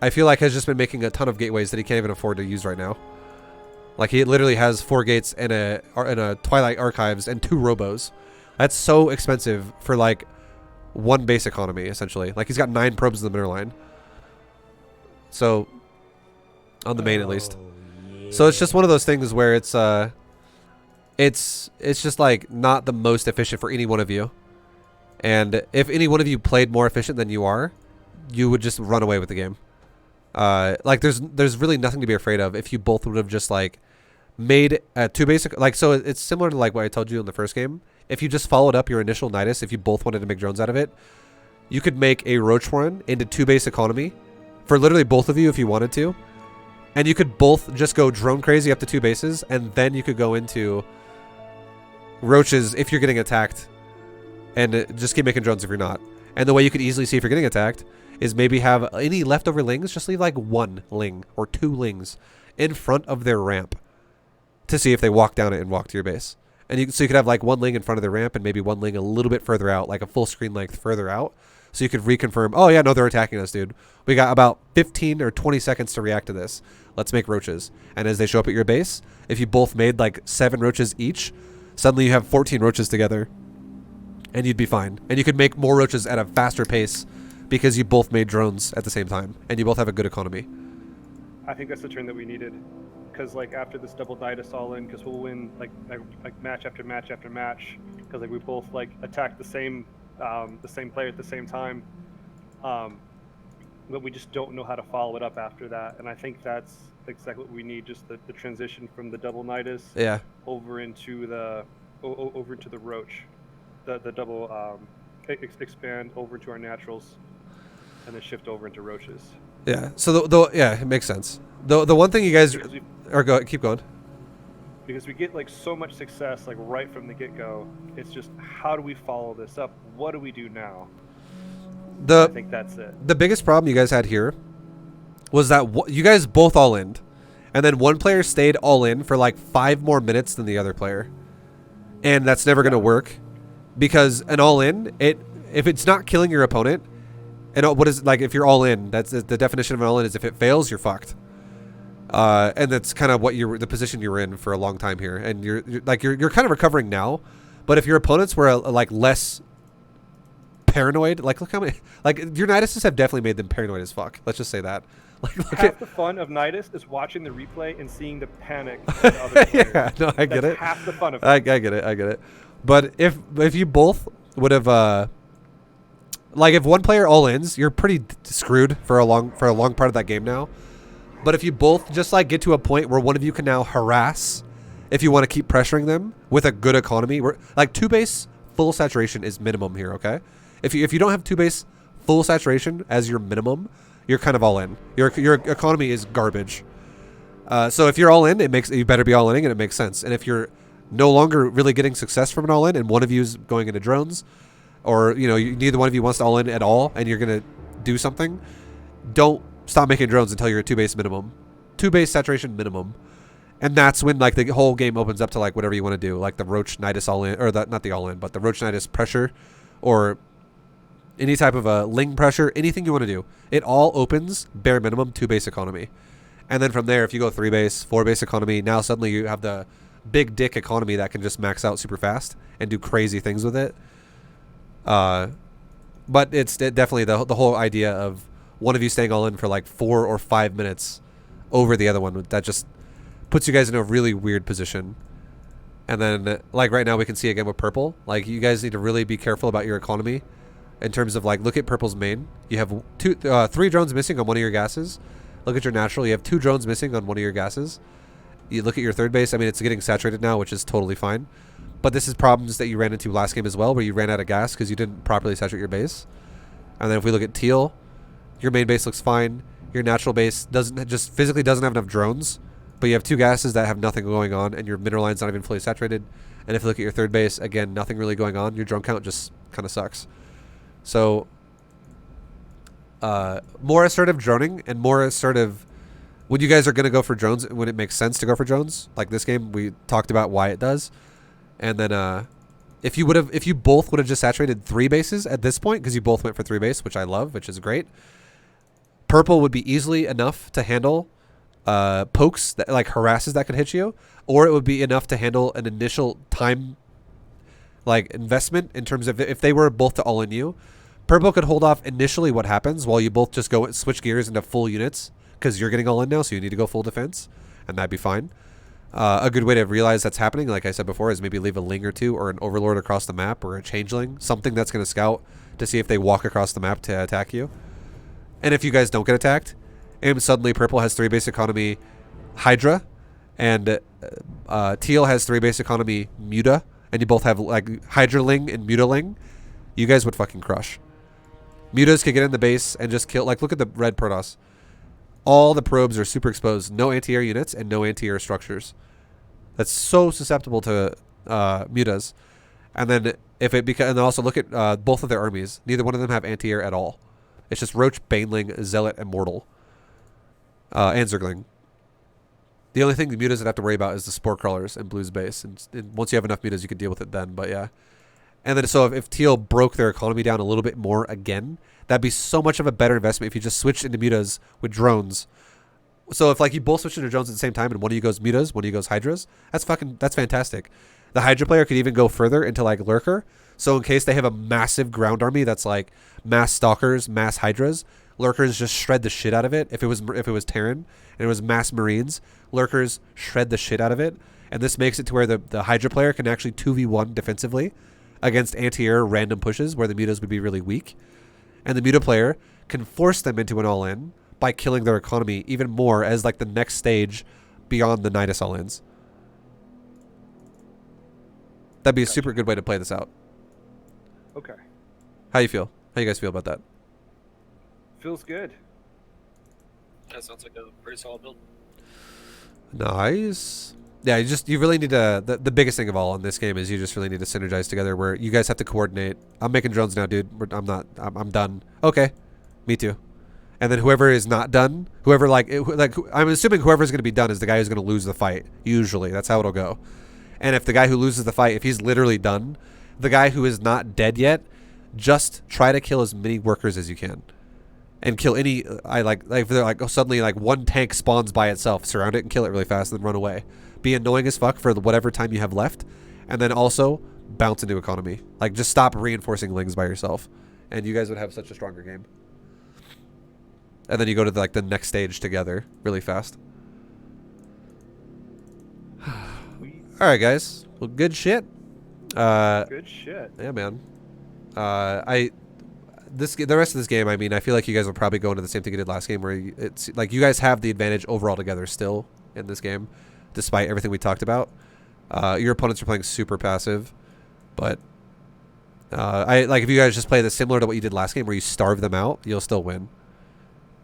[SPEAKER 1] I feel like, has just been making a ton of gateways that he can't even afford to use right now. Like, he literally has 4 gates and a Twilight Archives and 2 robos. That's so expensive for like 1 base economy, essentially. Like, he's got 9 probes in the middle line. So, on the main at least. Yeah. So it's just one of those things where it's just like not the most efficient for any one of you. And if any one of you played more efficient than you are, you would just run away with the game. Like there's really nothing to be afraid of if you both would have just like made 2 basic, like, so it's similar to like what I told you in the first game. If you just followed up your initial Nidus, if you both wanted to make drones out of it, you could make a Roach Warren into 2 base economy for literally both of you if you wanted to. And you could both just go drone crazy up to 2 bases, and then you could go into Roaches if you're getting attacked and just keep making drones if you're not. And the way you could easily see if you're getting attacked is maybe have any leftover lings, just leave like 1 ling or 2 lings in front of their ramp to see if they walk down it and walk to your base. And so you could have like 1 ling in front of the ramp and maybe 1 ling a little bit further out, like a full screen length further out. So you could reconfirm, oh yeah, no, they're attacking us, dude. We got about 15 or 20 seconds to react to this. Let's make roaches. And as they show up at your base, if you both made like 7 roaches each, suddenly you have 14 roaches together. And you'd be fine. And you could make more roaches at a faster pace because you both made drones at the same time. And you both have a good economy.
[SPEAKER 2] I think that's the turn that we needed. Because like after this double Nidus all in, because we'll win like match after match after match. Because like we both like attack the same player at the same time. But we just don't know how to follow it up after that. And I think that's exactly what we need, just the transition from the double Nidus over into the roach. The double expand over to our naturals and then shift over into roaches.
[SPEAKER 1] Yeah. So yeah, it makes sense. The one thing you guys keep going.
[SPEAKER 2] Because we get like so much success like right from the get-go. It's just how do we follow this up? What do we do now? I think that's it.
[SPEAKER 1] The biggest problem you guys had here was that you guys both all in, and then one player stayed all in for like 5 more minutes than the other player, and that's never going to work. Because an all-in, if it's not killing your opponent, and what is like if you're all in, that's the definition of an all-in is if it fails, you're fucked. And that's kind of what the position you're in for a long time here, and you're kind of recovering now. But if your opponents were like less paranoid, like look how many like your Niduses have definitely made them paranoid as fuck. Let's just say that. Like
[SPEAKER 2] half the fun of Nidus is watching the replay and seeing the panic of the other players.
[SPEAKER 1] Yeah, no, I get it.
[SPEAKER 2] Half the fun of it.
[SPEAKER 1] I get it. But if you both would have like if one player all ins, you're pretty screwed for a long part of that game now. But if you both just like get to a point where one of you can now harass, if you want to keep pressuring them with a good economy, where like 2 base full saturation is minimum here, okay? If you don't have 2 base full saturation as your minimum, you're kind of all in. Your economy is garbage. So if you're all in, you better be all in, and it makes sense. And if you're no longer really getting success from an all in, and one of you's going into drones, or neither one of you wants to all in at all, and you're gonna do something, don't stop making drones until you're at 2 base minimum, 2 base saturation minimum, and that's when like the whole game opens up to like whatever you want to do, like the Roach Nidus all in, or not the all in, but the Roach Nidus pressure, or any type of a ling pressure, anything you want to do. It all opens bare minimum 2 base economy, and then from there, if you go 3 base, 4 base economy, now suddenly you have the big dick economy that can just max out super fast and do crazy things with it. But it's definitely the whole idea of one of you staying all in for like 4 or 5 minutes over the other one, that just puts you guys in a really weird position. And then like right now we can see again with purple, like you guys need to really be careful about your economy in terms of like, look at purple's main. You have 3 drones missing on one of your gases. Look at your natural. You have 2 drones missing on one of your gases. You look at your 3rd base. I mean, it's getting saturated now, which is totally fine. But this is problems that you ran into last game as well, where you ran out of gas because you didn't properly saturate your base. And then if we look at teal, your main base looks fine. Your natural base physically doesn't have enough drones, but you have 2 gases that have nothing going on, and your mineral line's not even fully saturated. And if you look at your 3rd base, again, nothing really going on. Your drone count just kind of sucks. So more assertive droning and more assertive when you guys are going to go for drones, when it makes sense to go for drones. Like this game, we talked about why it does. And then if you both would have just saturated 3 bases at this point, because you both went for 3 base, which I love, which is great. Purple would be easily enough to handle pokes, that like harasses that could hit you, or it would be enough to handle an initial time like investment in terms of if they were both to all in you. Purple could hold off initially what happens while you both just go switch gears into full units, because you're getting all in now, so you need to go full defense, and that'd be fine. A good way to realize that's happening, like I said before, is maybe leave a ling or 2 or an overlord across the map, or a changeling, something that's going to scout to see if they walk across the map to attack you. And if you guys don't get attacked, and suddenly purple has 3 base economy Hydra, and teal has 3 base economy Muta, and you both have like Hydra ling and Muta ling, you guys would fucking crush. Mutas could get in the base and just kill. Like, look at the red Protoss. All the probes are super exposed. No anti-air units and no anti-air structures. That's so susceptible to mutas. And then if it and also look at both of their armies. Neither one of them have anti-air at all. It's just Roach, Baneling, Zealot, and Mortal. And Zergling. The only thing the mutas would have to worry about is the Spore Crawlers and Blue's base. And once you have enough mutas, you can deal with it then. But yeah. And then so if Teal broke their economy down a little bit more again, that'd be so much of a better investment if you just switched into mutas with drones. So if like you both switch into drones at the same time and one of you goes mutas, one of you goes hydras, that's fantastic. The Hydra player could even go further into like Lurker. So in case they have a massive ground army that's like mass stalkers, mass hydras, Lurkers just shred the shit out of it. If it was Terran and it was mass Marines, Lurkers shred the shit out of it. And this makes it to where the Hydra player can actually 2v1 defensively against anti-air random pushes where the mutas would be really weak. And the muta player can force them into an all-in by killing their economy even more as like the next stage beyond the Nidus all-ins. That'd be a super good way to play this out.
[SPEAKER 2] Okay.
[SPEAKER 1] How you feel? How you guys feel about that?
[SPEAKER 2] Feels good.
[SPEAKER 3] That sounds like a pretty solid build.
[SPEAKER 1] Nice. Yeah, you really need to, the biggest thing of all in this game is you just really need to synergize together where you guys have to coordinate. I'm making drones now, dude. I'm done. Okay. Me too. And then whoever is not done, whoever I'm assuming whoever's going to be done is the guy who's going to lose the fight. Usually. That's how it'll go. And if the guy who loses the fight, if he's literally done, the guy who is not dead yet, just try to kill as many workers as you can. And kill any, if they're like, oh, suddenly like one tank spawns by itself, surround it and kill it really fast and then run away. Be annoying as fuck for whatever time you have left. And then also bounce into economy. Like just stop reinforcing lings by yourself. And you guys would have such a stronger game. And then you go to the next stage together really fast. Alright guys. Well, good shit.
[SPEAKER 2] Good shit.
[SPEAKER 1] Yeah, man. The rest of this game, I mean, I feel like you guys will probably go into the same thing you did last game, where it's like you guys have the advantage overall together still in this game, despite everything we talked about. Your opponents are playing super passive, but if you guys just play this similar to what you did last game, where you starve them out, you'll still win,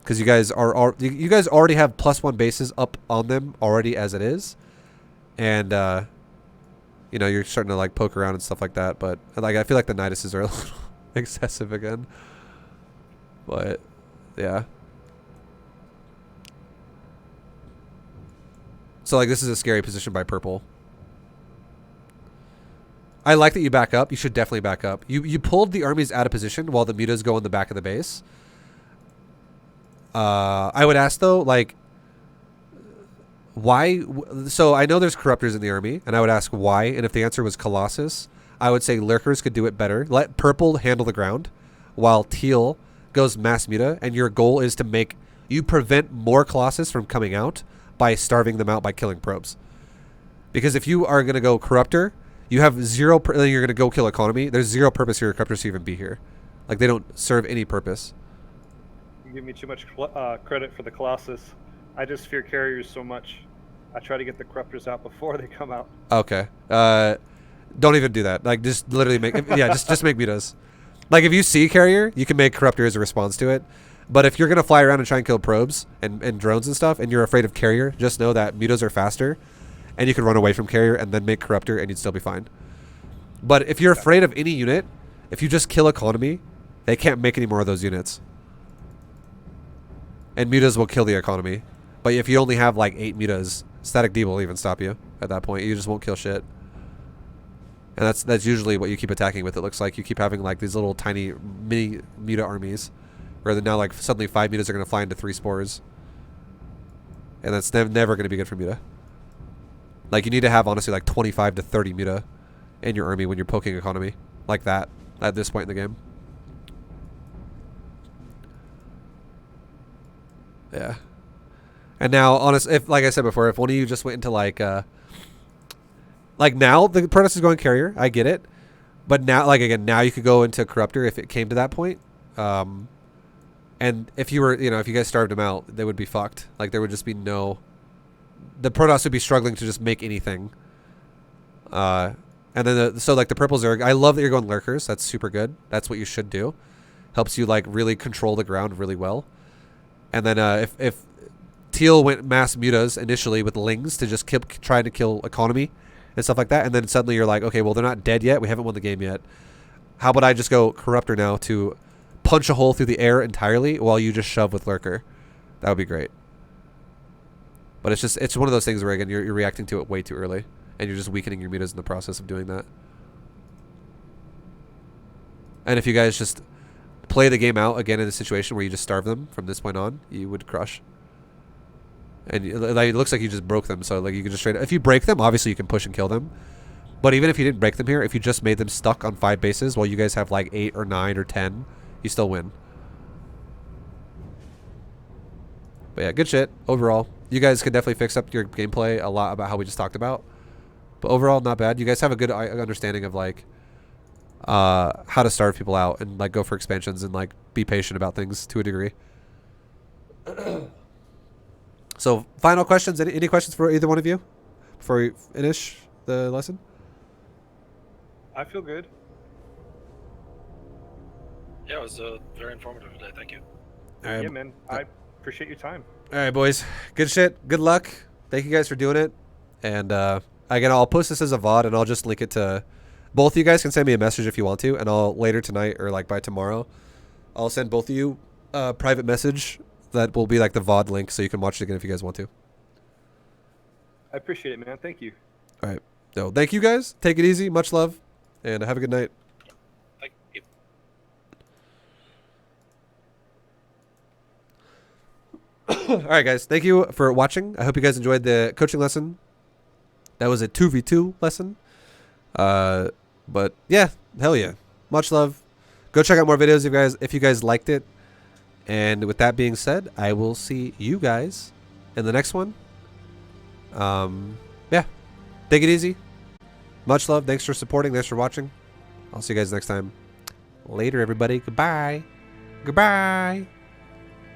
[SPEAKER 1] because you guys already have +1 bases up on them already as it is, and you're starting to like poke around and stuff like that. But like I feel like the Niduses are a little excessive again, but yeah. So like this is a scary position by purple. I like that you back up. You should definitely back up. You pulled the armies out of position while the mutas go in the back of the base. I would ask though, like, why? So I know there's corruptors in the army, and I would ask why. And if the answer was Colossus, I would say Lurkers could do it better. Let purple handle the ground, while teal goes mass muta. And your goal is to prevent more Colossus from coming out by starving them out by killing probes. Because if you are going to go corruptor, you have zero. Then you're going to go kill economy. There's zero purpose for your corruptors to even be here. Like they don't serve any purpose.
[SPEAKER 2] You give me too much credit for the Colossus. I just fear carriers so much. I try to get the corruptors out before they come out.
[SPEAKER 1] Okay. Don't even do that. Like just literally make just make mutas. Like if you see carrier, you can make corruptor as a response to it. But if you're gonna fly around and try and kill probes and drones and stuff, and you're afraid of carrier, just know that mutas are faster, and you can run away from carrier and then make corruptor, and you'd still be fine. But if you're afraid of any unit, if you just kill economy, they can't make any more of those units. And mutas will kill the economy. But if you only have like 8 mutas, static D will even stop you at that point. You just won't kill shit. And that's usually what you keep attacking with. It looks like you keep having like these little tiny mini muta armies, where now like suddenly 5 mutas are going to fly into 3 spores. And that's never going to be good for muta. Like you need to have honestly like 25 to 30 muta in your army when you're poking economy. Like that at this point in the game. Yeah. And now, if like I said before, if one of you just went into like now the Protoss is going carrier, I get it, but now now you could go into corruptor if it came to that point, and if you were if you guys starved them out, they would be fucked. Like there would just be the Protoss would be struggling to just make anything. And then so the purples are. I love that you're going lurkers. That's super good. That's what you should do. Helps you like really control the ground really well. And then if teal went mass mutas initially with lings to just try to kill economy, and stuff like that. And then suddenly you're like, okay, well, they're not dead yet. We haven't won the game yet. How about I just go Corruptor now to punch a hole through the air entirely while you just shove with Lurker? That would be great. But it's one of those things where, again, you're reacting to it way too early, and you're just weakening your mutas in the process of doing that. And if you guys just play the game out again in a situation where you just starve them from this point on, you would crush. And like, it looks like you just broke them, so like you can just straight. If you break them, obviously you can push and kill them. But even if you didn't break them here, if you just made them stuck on 5 bases while you guys have like 8 or 9 or 10, you still win. But yeah, good shit overall. You guys could definitely fix up your gameplay a lot about how we just talked about. But overall, not bad. You guys have a good understanding of like how to starve people out and like go for expansions and like be patient about things to a degree. So, final questions. Any questions for either one of you before we finish the lesson?
[SPEAKER 2] I feel good.
[SPEAKER 3] Yeah, it was very informative today. Thank you.
[SPEAKER 2] Yeah, man. I appreciate your time.
[SPEAKER 1] All right, boys. Good shit. Good luck. Thank you guys for doing it. And again, I'll post this as a VOD, and I'll just link it to... Both of you guys can send me a message if you want to, and I'll later tonight or like by tomorrow, I'll send both of you a private message that will be like the VOD link, so you can watch it again if you guys want to.
[SPEAKER 2] I appreciate it, man. Thank you.
[SPEAKER 1] All right. No, thank you guys. Take it easy. Much love, and have a good night.
[SPEAKER 3] Thank you.
[SPEAKER 1] All right, guys. Thank you for watching. I hope you guys enjoyed the coaching lesson. That was a 2v2 lesson. But yeah, hell yeah. Much love. Go check out more videos if you guys liked it. And with that being said, I will see you guys in the next one. Yeah. Take it easy. Much love. Thanks for supporting. Thanks for watching. I'll see you guys next time. Later, everybody. Goodbye. Goodbye.